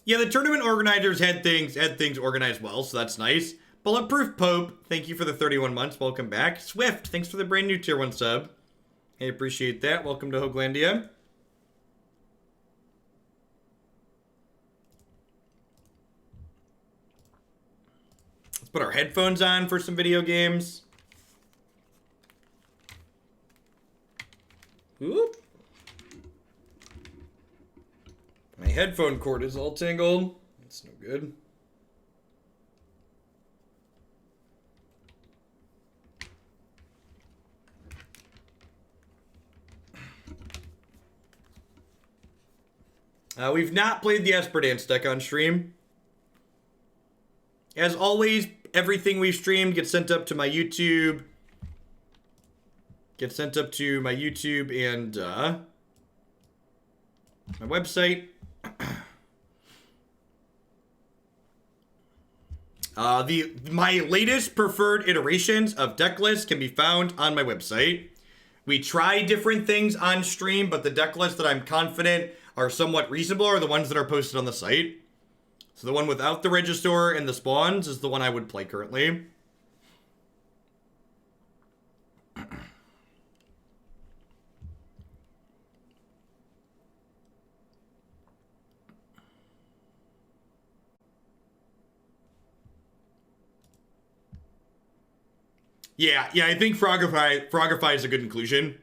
Yeah, the tournament organizers had things organized well, so that's nice. Bulletproof Pope, thank you for the 31 months. Welcome back. Swift, thanks for the brand new tier 1 sub. I appreciate that. Welcome to Hoaglandia. Let's put our headphones on for some video games. Whoop. My headphone cord is all tangled. That's no good. We've not played the Esper Dance deck on stream. As always, everything we've streamed gets sent up to my YouTube. And my website. My latest preferred iterations of deck lists can be found on my website. We try different things on stream, but the deck lists that I'm confident are somewhat reasonable are the ones that are posted on the site. So the one without the Regisaur and the spawns is the one I would play currently. Yeah, I think Frogify is a good inclusion.